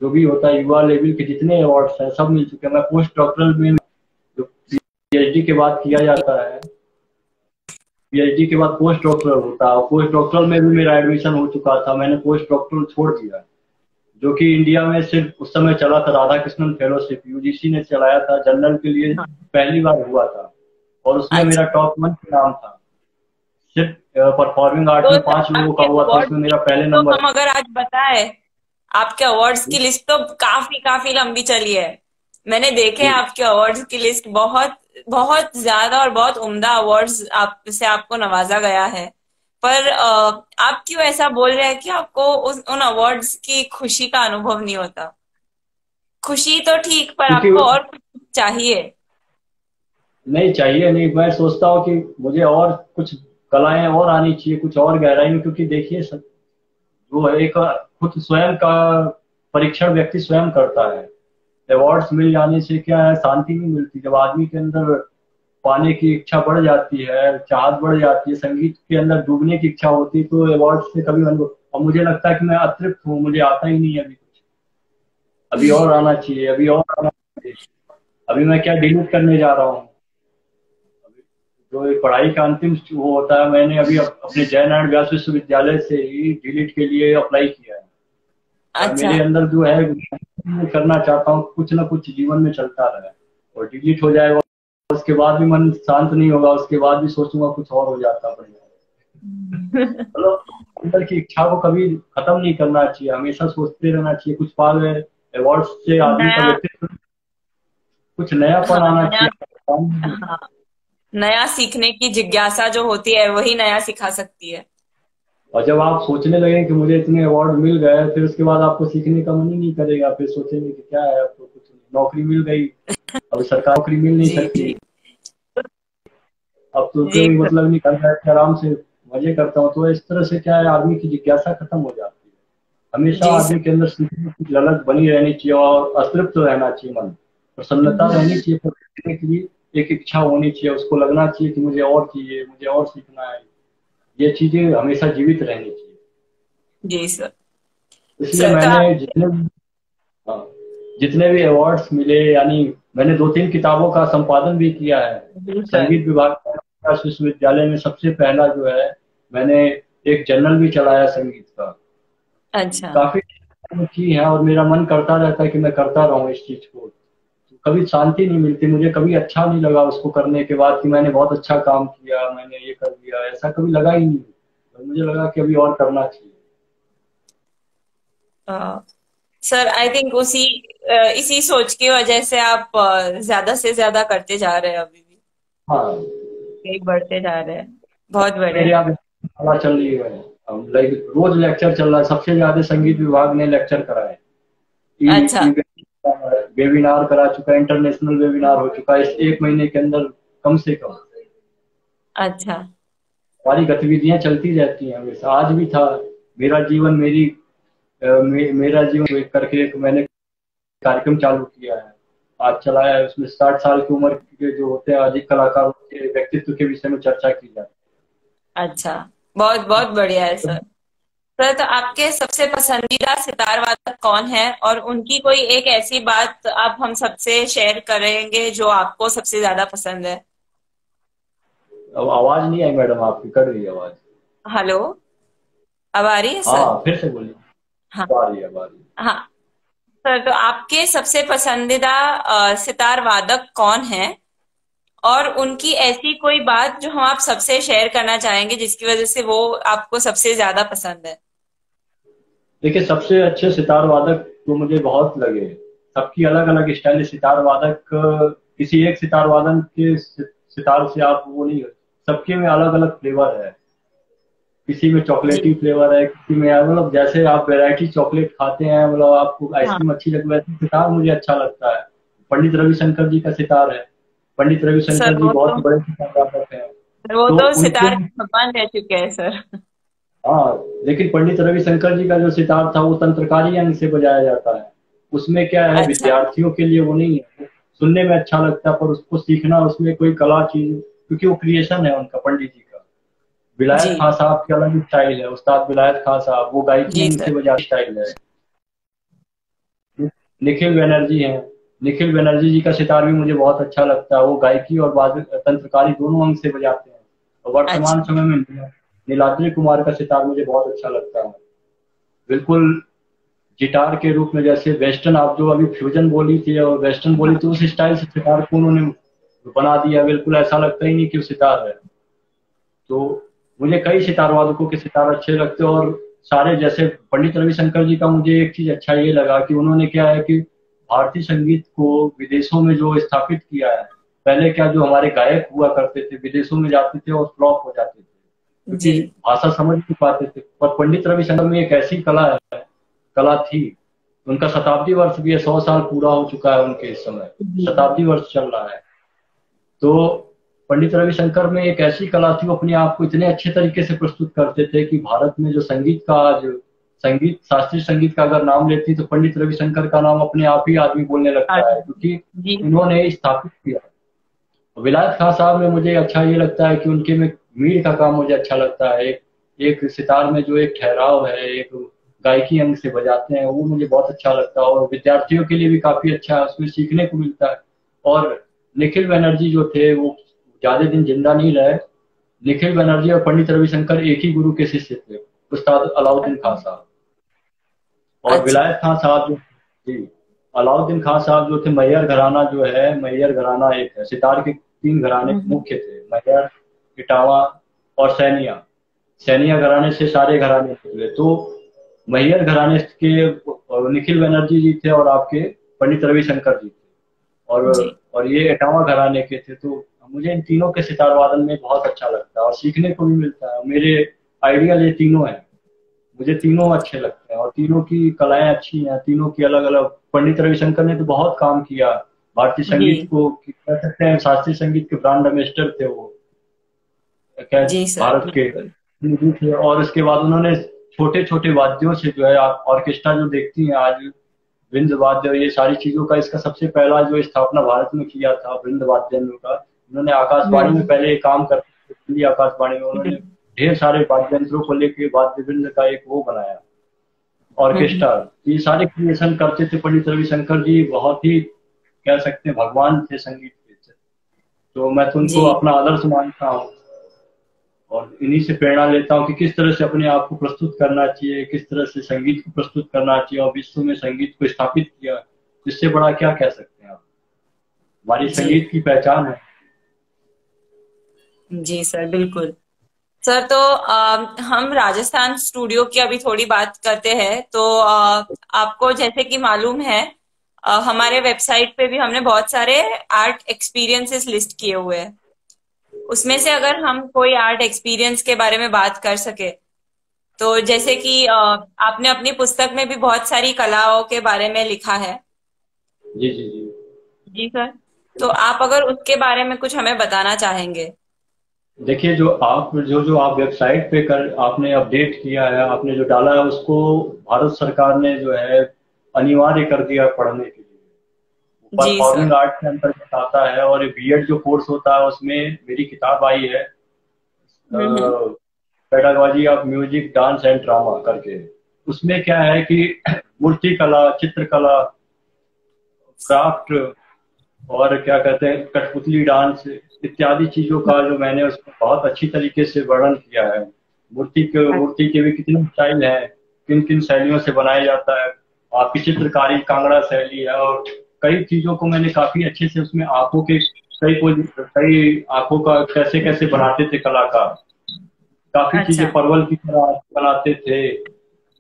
जो भी होता है, युवा लेवल के जितने अवार्ड्स हैं सब मिल चुके हैं। मैं पोस्ट डॉक्टरल में, जो पीएचडी के बाद किया जाता है, पीएचडी के बाद पोस्ट डॉक्टरल होता है, पोस्ट डॉक्टरल में भी मेरा एडमिशन हो चुका था। मैंने पोस्ट डॉक्टरल छोड़ दिया, जो कि इंडिया में सिर्फ उस समय चला था, राधा कृष्णन फेलोशिप यूजीसी ने चलाया था, जनरल के लिए हाँ। पहली बार हुआ था। और उसमें अच्छा। मेरा टॉप 1 का नाम था। सिर्फ परफॉर्मिंग आर्ट तो में सर 5 लोगों का आपके हुआ था, अवार्ड उसमें मेरा की पहले लिस्ट तो नंबर। हम अगर आज बताए, आपके अवार्ड्स की लिस्ट तो काफी काफी लंबी चली है। मैंने देखे जी, आपके अवार्ड्स की लिस्ट, बहुत बहुत ज्यादा और बहुत उम्दा अवार्ड्स आपसे आपको नवाजा गया है। पर आप क्यों ऐसा बोल रहे हैं कि आपको उन अवार्ड्स की खुशी का अनुभव नहीं होता? खुशी तो ठीक, पर क्योंकि आपको और कुछ चाहिए। नहीं चाहिए नहीं, मैं सोचता हूँ कि मुझे और कुछ कलाएं और आनी चाहिए, कुछ और गहराई में। क्योंकि देखिए जो है, एक खुद स्वयं का परीक्षण व्यक्ति स्वयं करता है। अवार्ड्स मिल जाने से क्या है, शांति नहीं मिलती। जब आदमी के अंदर पाने की इच्छा बढ़ जाती है, चाहत बढ़ जाती है, संगीत के अंदर डूबने की इच्छा होती है, तो अवार्ड से कभी अनुभव, और मुझे लगता है कि मैं अतृप्त हूँ, मुझे आता ही नहीं है अभी कुछ। अभी और आना चाहिए, अभी और आना चाहिए। अभी मैं क्या डिलीट करने जा रहा हूँ। जो एक पढ़ाई का अंतिम वो होता है, मैंने अभी अपने जयनारायण व्यास विश्वविद्यालय से ही डिलीट के लिए अप्लाई किया है। और अच्छा। मेरे अंदर जो है, मैं करना चाहता हूँ कुछ ना कुछ जीवन में चलता रहे। और डिलीट हो जाएगा, उसके बाद भी मन शांत नहीं होगा, उसके बाद भी सोचूंगा कुछ और हो जाता बढ़िया। मतलब अंदर की इच्छा को कभी खत्म नहीं करना चाहिए, हमेशा सोचते रहना चाहिए। कुछ पा गए अवार्ड से, आदमी का नया। व्यक्तित्व कुछ नयापन हाँ, आना नया। चाहिए। हाँ, नया सीखने की जिज्ञासा जो होती है वही नया सिखा सकती है। और जब आप सोचने लगे कि मुझे इतने अवार्ड मिल गए, फिर उसके बाद आपको सीखने का मन ही नहीं करेगा। फिर सोचेंगे कि क्या है, अब तो कुछ नौकरी मिल गई, अब सरकारी नौकरी मिल नहीं जी सकती, जी। अब तो जी कोई सर। मतलब नहीं, कर बैठ के आराम से मजे करता हूँ। तो इस तरह से क्या है, आदमी की जिज्ञासा खत्म हो जाती है। हमेशा जी सर। आदमी के अंदर सीखने की ललक बनी रहनी चाहिए, और अतृप्त रहना चाहिए मन, प्रसन्नता रहनी चाहिए, पर सीखने के लिए एक इच्छा होनी चाहिए, उसको लगना चाहिए कि मुझे और चाहिए, मुझे और सीखना है। ये चीजें हमेशा जीवित रहनी चाहिए। जी सर। इसलिए सर तो मैंने आप। हाँ, जितने भी अवार्ड्स मिले, यानी मैंने 2-3 किताबों का संपादन भी किया है। जी सर। संगीत विभाग का विश्वविद्यालय में सबसे पहला जो है, मैंने एक जर्नल भी चलाया संगीत का। अच्छा। काफी की है, और मेरा मन करता रहता है कि मैं करता रहूं इस चीज को। कभी शांति नहीं मिलती मुझे, कभी अच्छा नहीं लगा उसको करने के बाद कि मैंने बहुत अच्छा काम किया, मैंने ये कर दिया, ऐसा कभी लगा ही नहीं। तो मुझे लगा कि अभी और करना चाहिए। सर आई थिंक इसी सोच की वजह से आप ज्यादा से ज्यादा करते जा रहे हैं अभी भी, हाँ, आगे बढ़ते जा रहे हैं। बहुत मेरे बढ़िया। यहाँ कला चल रही है। लाइक रोज लेक्चर चल रहा है, सबसे ज्यादा संगीत विभाग ने लेक्चर कराए। अच्छा। वेबिनार करा चुका है, इंटरनेशनल वेबिनार हो चुका है इस 1 महीने के अंदर, कम से कम। अच्छा। हमारी गतिविधियां चलती रहती हैं हमेशा, आज भी था। मेरा जीवन मेरी मेरा जीवन एक करके एक मैंने कार्यक्रम चालू किया है, आज चलाया है। उसमें 60 साल की उम्र के जो होते हैं अधिक कलाकारों के व्यक्तित्व के विषय में चर्चा की जाती अच्छा, बहुत बहुत बढ़िया है है। सर। सर, तो आपके सबसे पसंदीदा सितार वादक कौन है, और उनकी कोई एक ऐसी बात आप हम सबसे शेयर करेंगे जो आपको सबसे ज्यादा पसंद है? अब आवाज नहीं आई मैडम, आपकी कट गई आवाज। हेलो, अब आ रही है सर? हाँ फिर से बोलिए। हाँ। अब आ रही है, अब आ रही है। हाँ सर, तो आपके सबसे पसंदीदा सितार वादक कौन है, और उनकी ऐसी कोई बात जो हम आप सबसे शेयर करना चाहेंगे जिसकी वजह से वो आपको सबसे ज्यादा पसंद है? देखिए, सबसे अच्छे सितार वादक तो मुझे बहुत लगे, सबकी अलग अलग स्टाइल है। सितार वादक किसी एक सितार वादन के सितार से आप वो नहीं, सबके में अलग अलग फ्लेवर है। किसी में जी। चॉकलेटी फ्लेवर है, किसी में मतलब जैसे आप वैरायटी चॉकलेट खाते हैं, मतलब आपको हाँ आइसक्रीम अच्छी लगती है, वैसे सितार मुझे अच्छा लगता है। पंडित रविशंकर जी का सितार है। पंडित सर, रविशंकर जी बहुत ही बड़े सितार वादक हैं। वो तो तो उनके, सितार के भगवान रह चुके हैं सर। हाँ, लेकिन पंडित रविशंकर जी का जो सितार था वो तंत्रकारी अंग से बजाया जाता है। उसमें क्या है, अच्छा। विद्यार्थियों के लिए वो नहीं है, सुनने में अच्छा लगता है पर उसको सीखना, उसमें कोई कला चीज, क्योंकि वो क्रिएशन है उनका, पंडित जी का। जी। विलायत खां साहब की अलग स्टाइल है, उस्ताद विलायत खां साहब, वो गायकी जी अंग से सर। बजा स्टाइल है। निखिल बनर्जी हैं। निखिल बनर्जी जी का सितार भी मुझे बहुत अच्छा लगता है, वो गायकी और तंत्रकारी दोनों अंग से बजाते हैं। और वर्तमान अच्छा। समय में नीलाद्री कुमार का सितार मुझे बहुत अच्छा लगता है। बिल्कुल गिटार के रूप में, जैसे वेस्टर्न, आप जो अभी फ्यूजन बोली थी और वेस्टर्न बोली हाँ। थी, उस स्टाइल से सितार को उन्होंने बना दिया, बिल्कुल ऐसा लगता ही नहीं कि वो सितार है। तो मुझे कई सितार वादकों के सितार अच्छे लगते हैं, और सारे, जैसे पंडित रविशंकर जी का मुझे एक चीज अच्छा ये लगा कि उन्होंने क्या है कि भारतीय संगीत को विदेशों में जो स्थापित किया है। पहले क्या, जो हमारे गायक हुआ करते थे विदेशों में जाते थे और फ्लॉप हो जाते थे, जी। क्योंकि भाषा समझ नहीं पाते थे। पर पंडित रविशंकर में एक ऐसी कला थी। उनका शताब्दी वर्ष भी है, 100 साल पूरा हो चुका है उनके इस समय, जी। शताब्दी वर्ष चल रहा है। तो पंडित रविशंकर में एक ऐसी कला थी, वो अपने आप को इतने अच्छे तरीके से प्रस्तुत करते थे कि भारत में जो संगीत का आज, संगीत, शास्त्रीय संगीत का अगर नाम लेती तो पंडित रविशंकर का नाम अपने आप ही आदमी बोलने लगता है, क्योंकि जी। इन्होंने स्थापित किया। विलायत खान साहब में मुझे अच्छा ये लगता है कि उनके में मीर का काम मुझे अच्छा लगता है। एक एक सितार में जो एक ठहराव है, एक गायकी अंग से बजाते हैं, वो मुझे बहुत अच्छा लगता है, और विद्यार्थियों के लिए भी काफी अच्छा है, उसमें सीखने को मिलता है। और निखिल बनर्जी जो थे वो ज्यादा दिन जिंदा नहीं रहे। निखिल बनर्जी और पंडित रविशंकर एक ही गुरु के शिष्य थे, उस्ताद अलाउद्दीन खान साहब। और अच्छा। विलायत खान साहब जो, जी, अलाउद्दीन खान साहब जो थे, मैयर घराना जो है, मैयर घराना एक है, सितार के 3 घराने हम्म। मुख्य थे, मैयर, इटावा और सैनिया। सैनिया घराने से सारे घराने निकले। तो मैयर घराने के निखिल बनर्जी जी थे, और आपके पंडित रविशंकर जी थे, और जी। और ये इटावा घराने के थे। तो मुझे इन तीनों के सितार वादन में बहुत अच्छा लगता है और सीखने को भी मिलता है। मेरे आइडियल ये तीनों हैं, मुझे तीनों अच्छे लगते हैं, और तीनों की कलाएं अच्छी हैं, तीनों की अलग अलग। पंडित रविशंकर ने तो बहुत काम किया भारतीय जी। संगीत को, कह सकते हैं शास्त्रीय संगीत के ब्रांड एम्बेसडर थे वो, क्या, जी सर, भारत के बिल्कुल। निधि थे। और उसके बाद उन्होंने छोटे छोटे वाद्यों से, जो है आप ऑर्केस्ट्रा जो देखती हैं आज, वृंद वाद्य, ये सारी चीजों का, इसका सबसे पहला जो स्थापना भारत में किया था वृंद वाद्य का, उन्होंने आकाशवाणी में हम्म। पहले काम करते थे, दिल्ली आकाशवाणी में उन्होंने ढेर सारे वाद्य यंत्रों को लेके वाद्य वृंद का एक वो बनाया, हम्म। ऑर्केस्ट्रा। ये सारे क्रिएशन करते थे पंडित रविशंकर जी, बहुत ही, कह सकते हैं, भगवान थे संगीत के। तो मैं तो उनको जी। अपना आदर्श मानता हूँ, और इन्हीं से प्रेरणा लेता हूँ कि किस तरह से अपने आप को प्रस्तुत करना चाहिए, किस तरह से संगीत को प्रस्तुत करना चाहिए, और विश्व में संगीत को स्थापित किया। इससे बड़ा क्या कह सकते हैं आप, हमारी जी। संगीत की पहचान है। जी सर, बिल्कुल। सर, तो हम राजस्थान स्टूडियो की अभी थोड़ी बात करते हैं। तो आपको जैसे कि मालूम है, हमारे वेबसाइट पे भी हमने बहुत सारे आर्ट एक्सपीरियंसेस लिस्ट किए हुए हैं। उसमें से अगर हम कोई आर्ट एक्सपीरियंस के बारे में बात कर सके, तो जैसे कि आपने अपनी पुस्तक में भी बहुत सारी कलाओं के बारे में लिखा है। जी जी जी। जी सर। तो आप अगर उसके बारे में कुछ हमें बताना चाहेंगे? देखिए, जो आप वेबसाइट पे कर आपने अपडेट किया है, आपने जो डाला है उसको भारत सरकार ने जो है अनिवार्य कर दिया पढ़ने के लिए। जी परफॉर्मिंग सर। आर्ट के अंतर्गत आता है, और बीएड जो कोर्स होता है उसमें मेरी किताब आई है, हम्म। Pedagogy of music dance and drama करके। उसमें क्या है कि मूर्ति कला, चित्रकला, क्राफ्ट, और क्या कहते हैं कठपुतली डांस इत्यादि चीजों का जो मैंने उसमें बहुत अच्छी तरीके से वर्णन किया है। मूर्ति के भी कितने स्टाइल हैं, किन किन शैलियों से बनाया जाता है। आपकी चित्रकारी कांगड़ा शैली है, और कई चीजों को मैंने काफी अच्छे से उसमें आंखों के कई आंखों का कैसे कैसे बनाते थे कलाकार। काफी चीजें अच्छा। परवल की तरह बनाते थे,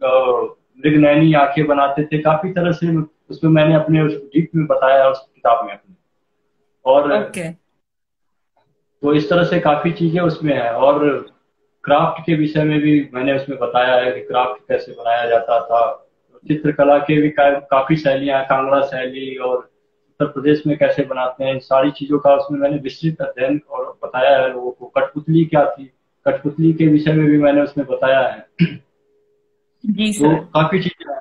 मृगनयनी आंखें बनाते थे, काफी तरह से उसमें मैंने अपने उस डीप में बताया उस किताब में अपने। और ओके। तो इस तरह से काफी चीजें उसमें है। और क्राफ्ट के विषय में भी मैंने उसमें बताया है कि क्राफ्ट कैसे बनाया जाता था। चित्रकला के भी काफी शैलियां हैं, कांगड़ा शैली, और उत्तर प्रदेश में कैसे बनाते हैं, इन सारी चीजों का उसमें मैंने विस्तृत अध्ययन और बताया है लोगों को। कठपुतली क्या थी, कठपुतली के विषय में भी मैंने उसमें बताया है। जी तो सर। काफी चीजें हैं।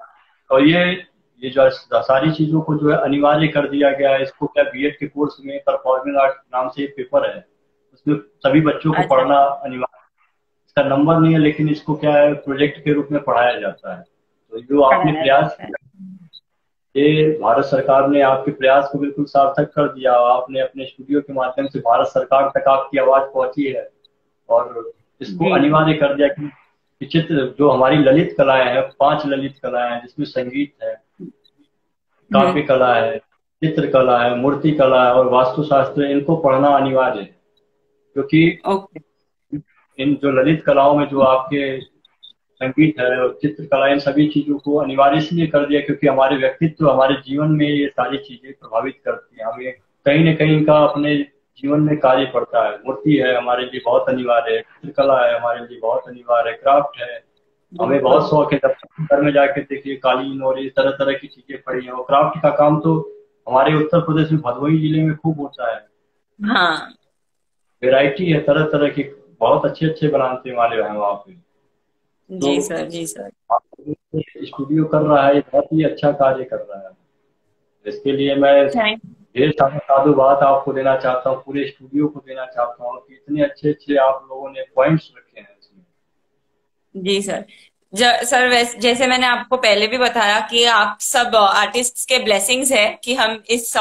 और ये जो सारी चीजों को जो है अनिवार्य कर दिया गया है। इसको क्या बीएड के कोर्स में परफॉर्मिंग आर्ट नाम से एक पेपर है, उसमें सभी बच्चों को अच्छा। पढ़ना अनिवार्य। इसका नंबर नहीं है, लेकिन इसको क्या है प्रोजेक्ट के रूप में पढ़ाया जाता है। तो जो आपने पढ़ाया प्रयास जाता है। किया, ये भारत सरकार ने आपके प्रयास को बिल्कुल सार्थक कर दिया। आपने अपने स्टूडियो के माध्यम से भारत सरकार तक आपकी आवाज पहुंची है, और इसको जी जी। अनिवार्य कर दिया कि चित्र जो हमारी ललित कलाएं हैं, 5 ललित कलाएं हैं जिसमें संगीत है, काव्य हम्म। कला है, चित्रकला है, मूर्ति कला है और वास्तुशास्त्र, इनको पढ़ना अनिवार्य है। क्योंकि ओके। इन जो ललित कलाओं में जो आपके संगीत है और चित्रकला, इन सभी चीजों को अनिवार्य इसलिए कर दिया क्योंकि हमारे व्यक्तित्व, हमारे जीवन में ये सारी चीजें प्रभावित करती हैं हमें। कहीं न कहीं इनका अपने जीवन में कार्य पड़ता है। मूर्ति है हमारे लिए बहुत अनिवार्य है, चित्रकला है हमारे लिए बहुत अनिवार्य है, क्राफ्ट है। हमें बिल्कुल। बहुत शौक है, जब घर में जाके देखिए कालीन और ये तरह तरह की चीजें पड़ी हैं। और क्राफ्ट का काम तो हमारे उत्तर प्रदेश में भदोही जिले में खूब होता है। हाँ। वेराइटी है तरह तरह की, बहुत अच्छे अच्छे बनाते वाले हैं वहाँ पे। तो जी सर। जी सर। आप स्टूडियो कर रहा है, ये बहुत ही अच्छा कार्य कर रहा है। इसके लिए मैं थैंक। ढेर सारा साधुवाद आपको देना चाहता हूँ, पूरे स्टूडियो को देना चाहता हूँ कि इतने अच्छे अच्छे आप लोगों ने पॉइंट्स रखे हैं इसमें। जी सर। सर जैसे मैंने आपको पहले भी बताया कि आप सब आर्टिस्ट्स के ब्लेसिंग्स है कि हम इस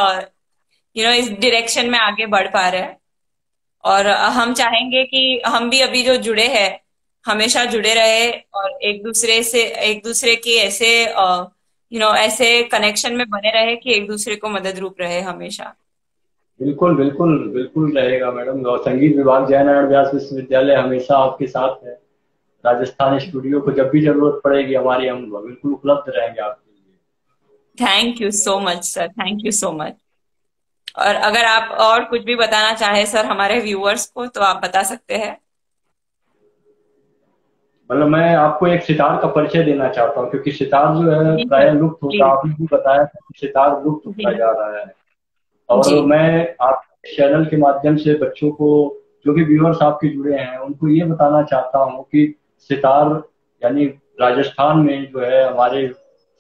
इस डायरेक्शन में आगे बढ़ पा रहे हैं। और हम चाहेंगे कि हम भी अभी जो जुड़े हैं हमेशा जुड़े रहे, और एक दूसरे के ऐसे ऐसे कनेक्शन में बने रहे कि एक दूसरे को मदद रूप रहे हमेशा। बिल्कुल बिल्कुल बिल्कुल रहेगा मैडम। और संगीत विभाग जय नारायण व्यास विश्वविद्यालय हमेशा आपके साथ है। राजस्थान स्टूडियो को जब भी जरूरत पड़ेगी हमारी, हम बिल्कुल उपलब्ध रहेंगे आपके लिए। Thank you so much sir, thank you so much. और अगर आप और कुछ भी बताना चाहे सर हमारे व्यूअर्स को तो आप बता सकते हैं। मतलब मैं आपको एक सितार का परिचय देना चाहता हूँ, क्योंकि सितार जो है जी प्राय सर। लुप्त होता, प्लीज। आपने भी बताया था कि सितार लुप्त होता जी जा रहा है। और जी। मैं आप चैनल के माध्यम से बच्चों को, जो भी व्यूअर्स आपके जुड़े हैं, उनको ये बताना चाहता हूँ कि सितार यानी राजस्थान में जो है हमारे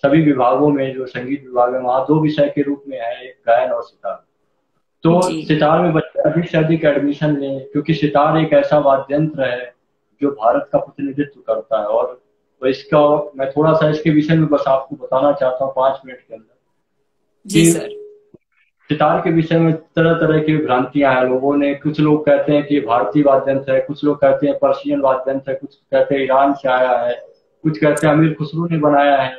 सभी विभागों में, जो संगीत विभाग है वहाँ 2 विषय के रूप में है, एक गायन और सितार। तो जी। सितार में बच्चे अधिक से अधिक एडमिशन लें, क्योंकि सितार एक ऐसा वाद्य यंत्र है जो भारत का प्रतिनिधित्व करता है। और तो इसका मैं थोड़ा सा इसके विषय में बस आपको बताना चाहता हूँ 5 मिनट के अंदर जी कि सर। सितार के विषय में तरह तरह की भ्रांतियां हैं लोगों ने। कुछ लोग कहते हैं कि ये भारतीय वाद्य यंत्र है, कुछ लोग कहते हैं पर्शियन वाद्य यंत्र है, कुछ कहते हैं ईरान से आया है, कुछ कहते हैं अमीर खुसरो ने बनाया है।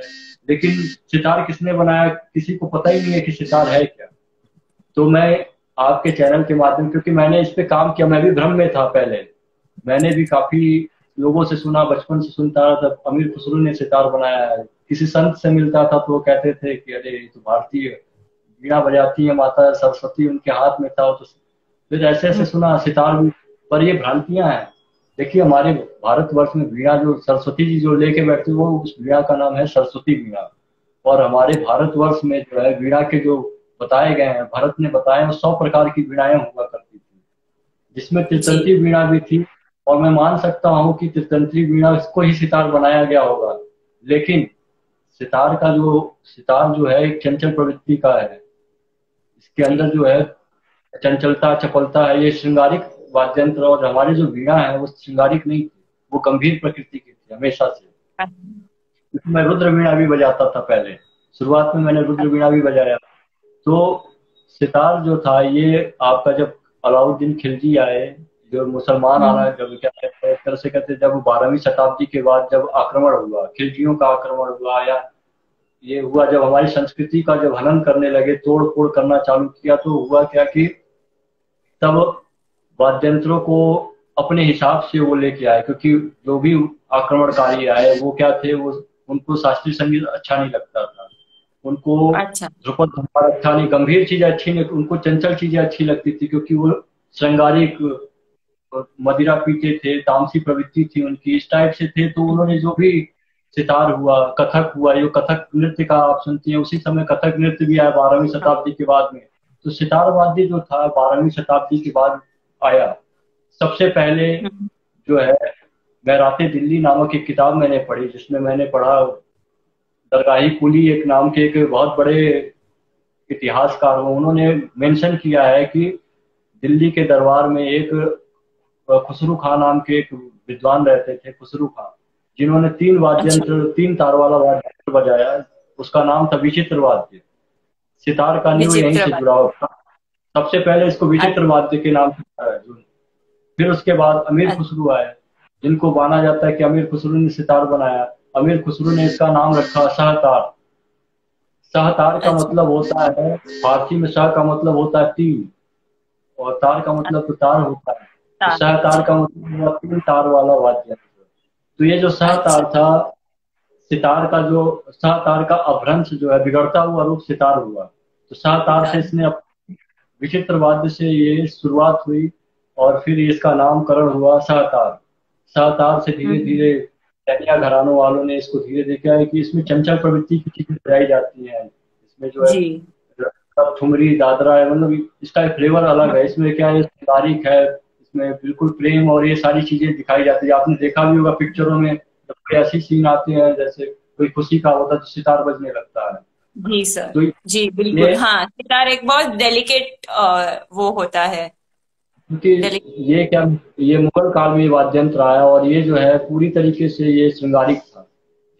लेकिन सितार किसने बनाया किसी को पता ही नहीं है कि सितार है क्या। तो मैं आपके चैनल के माध्यम, क्योंकि मैंने इस पे काम किया, मैं भी भ्रम में था पहले। मैंने भी काफी लोगों से सुना, बचपन से सुनता रहा था अमीर खुसरो ने सितार बनाया है। किसी संत से मिलता था तो वो कहते थे कि अरे ये तो भारतीय वीणा बजाती है माता सरस्वती, उनके हाथ में था। तो फिर ऐसे ऐसे सुना सितार भी, पर ये भ्रांतियां हैं। देखिए हमारे भारतवर्ष में वीणा जो सरस्वती जी जो लेके बैठते हैं, वो उस वीणा का नाम है सरस्वती वीणा। और हमारे भारतवर्ष में जो है वीणा के जो बताए गए हैं, भरत ने बताए हैं, 100 प्रकार की वीणाएं हुआ करती थी। जिसमें जी। त्रितंत्री वीणा भी थी। और मैं मान सकता हूँ कि त्रितंत्री वीणा को ही सितार बनाया गया होगा, लेकिन सितार जो है एक चंचल प्रवृत्ति का है। इसके जी। अंदर जो है चंचलता, चपलता है। ये श्रृंगारिक वाद्य यंत्र, और हमारी जो वीणा है वो श्रृंगारिक नहीं थी, वो गंभीर प्रकृति की थी हमेशा से। क्योंकि मैं रुद्र वीणा भी बजाता था पहले, शुरुआत में मैंने रुद्र वीणा भी बजाया। तो सितार जो था ये आपका, जब अलाउद्दीन खिलजी आए, जो मुसलमान आना, जब क्या कहते हैं, एक तरह से कहते हैं, जब 12वीं शताब्दी के बाद जब आक्रमण हुआ, खिलजियों का आक्रमण हुआ, या ये हुआ जब हमारी संस्कृति का जब हनन करने लगे, तोड़ फोड़ करना चालू किया, तो हुआ क्या कि तब वाद्य यंत्रों को अपने हिसाब से वो लेके आए। क्योंकि जो भी आक्रमणकारी आए वो क्या थे, वो उनको शास्त्रीय संगीत अच्छा नहीं लगता था, उनको अच्छा। ध्रुपद धमार अच्छा नहीं, गंभीर चीजें अच्छी नहीं, उनको चंचल चीजें अच्छी लगती थी। क्योंकि वो श्रृंगारिक, मदिरा पीते थे, तामसी प्रवृत्ति थी उनकी, इस टाइप से थे। तो उन्होंने जो भी सितार हुआ, कथक हुआ, जो कथक नृत्य का आप सुनते हैं, उसी समय कथक नृत्य भी आया 12वीं शताब्दी के बाद में। तो सितार वाद्य जो था 12वीं शताब्दी के बाद आया। सबसे पहले जो है, बैराते दिल्ली नामक एक किताब मैंने पढ़ी, जिसमें मैंने पढ़ा, दरगाही कुली एक नाम के एक बहुत बड़े इतिहासकार हो, उन्होंने मेंशन किया है कि दिल्ली के दरबार में एक खुसरू खां नाम के एक विद्वान रहते थे, खुसरू खां, जिन्होंने अच्छा। तीन तार वाला वाद्य यंत्र बजाया। उसका नाम था विचित्र वाद्य। सितार का न्यू यहीं विचित्र से बात। जुड़ा होता। सबसे पहले इसको विचित्र वाद्य के नाम से जाना है। फिर उसके बाद अमीर अच्छा। खुसरू आए, जिनको माना जाता है कि अमीर खुसरू ने सितार बनाया। अमीर खुसरू ने इसका नाम रखा सहतार। सहतार का अच्छा। मतलब होता है, फारसी में सह का मतलब होता है तीन, और तार का मतलब तो तार होता है। तो सहतार अच्छा। का मतलब हुआ तीन तार वाला वाद्य यंत्र। तो ये जो अच्छा। सहतार था, सितार का जो सहतार का अभ्रंश जो है, बिगड़ता हुआ रूप सितार हुआ। तो सहतार से इसने विचित्र वाद्य से ये शुरुआत हुई, और फिर इसका नामकरण हुआ सहतार। सहतार से धीरे हम्म। धीरे सैनिया घरानों वालों ने इसको धीरे धीरे, क्या है कि इसमें चंचल प्रवृत्ति की चीजें बजाई जाती हैं। इसमें जो है जी। ठुमरी, दादरा है, मतलब इसका एक फ्लेवर अलग है। इसमें क्या है, तारीख है, इसमें बिल्कुल प्रेम और ये सारी चीजें दिखाई जाती है। आपने देखा भी होगा पिक्चरों में, जब कोई ऐसी सीन आते हैं, जैसे कोई खुशी का होता है, तो सितार बजने लगता है। जी सर। तो जी ये, बिल्कुल, हाँ, सितार एक बहुत डेलिकेट वो होता है। क्योंकि डेलिकेट। ये क्या, ये मुगल काल में ये वाद्य यंत्र आया, और ये जो है पूरी तरीके से ये श्रृंगारिक था।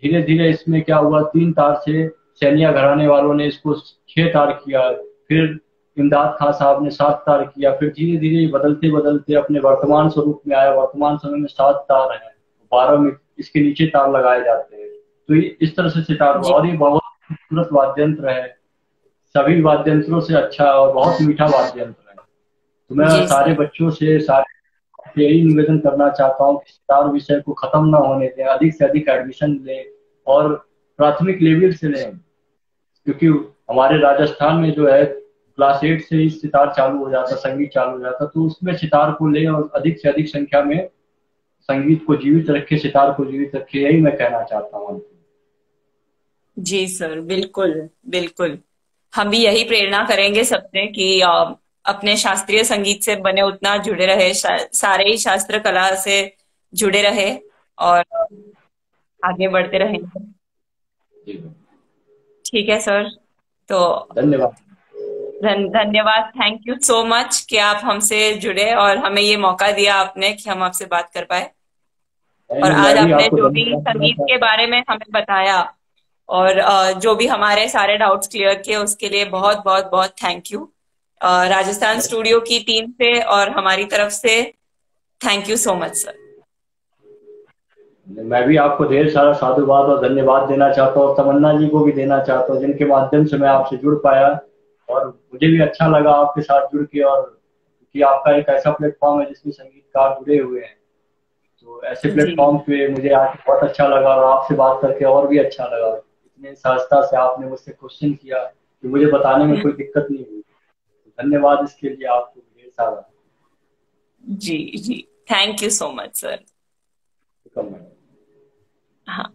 धीरे धीरे इसमें क्या हुआ, तीन तार से सैनिया घराने वालों ने इसको छह तार किया, फिर इमदाद खान साहब ने सात तार किया, फिर धीरे धीरे बदलते बदलते अपने वर्तमान स्वरूप में आया। वर्तमान समय में सात तार है, 12 में इसके नीचे तार लगाए जाते हैं। तो इस तरह से सितार हुआ, जी। और ये बहुत खूबसूरत वाद्य यंत्र है, सभी वाद्य यंत्रों से अच्छा, और बहुत मीठा वाद्य यंत्र है। तो मैं जी सारे सर। बच्चों से, सारे यही निवेदन करना चाहता हूँ कि सितार विषय को खत्म ना होने दें, अधिक से अधिक एडमिशन लें, और प्राथमिक लेवल से लें। क्योंकि हमारे राजस्थान में जो है क्लास 8 से ही सितार चालू हो जाता, संगीत चालू हो जाता। तो उसमें सितार को लें, और अधिक से अधिक संख्या में संगीत को जीवित रखे, सितार को जीवित रखे, यही मैं कहना चाहता हूँ। जी सर, बिल्कुल। बिल्कुल। हम भी यही प्रेरणा करेंगे सबसे कि अपने शास्त्रीय संगीत से बने उतना जुड़े रहे, सारे ही शास्त्र कला से जुड़े रहे, और आगे बढ़ते रहेंगे। जी, ठीक है सर। तो धन्यवाद। धन्यवाद, थैंक यू सो मच कि आप हमसे जुड़े और हमें ये मौका दिया आपने कि हम आपसे बात कर पाए। नहीं और नहीं, आज मैं भी आपने आपको जो भी धन्यवाद देना संगीत के चाहता हूँ। बारे में हमें बताया, और जो भी हमारे सारे डाउट्स क्लियर किए, उसके लिए बहुत बहुत बहुत थैंक यू। राजस्थान स्टूडियो की टीम से और हमारी तरफ से thank you so much sir. मैं भी आपको ढेर सारा साधुवाद और धन्यवाद देना चाहता हूँ, और तमन्ना जी को भी देना चाहता हूँ, जिनके माध्यम से मैं आपसे जुड़ पाया। और मुझे भी अच्छा लगा आपके साथ जुड़ के, और कि आपका एक ऐसा प्लेटफॉर्म है जिसमें संगीतकार जुड़े हुए हैं। तो ऐसे जी। प्लेटफॉर्म पे मुझे आज बहुत अच्छा लगा, और आपसे बात करके और भी अच्छा लगा। इतने सहजता से आपने मुझसे क्वेश्चन किया कि मुझे बताने में कोई दिक्कत नहीं हुई। तो धन्यवाद इसके लिए आपको ढेर सारा। जी। जी। Thank you so much sir. Welcome. हाँ।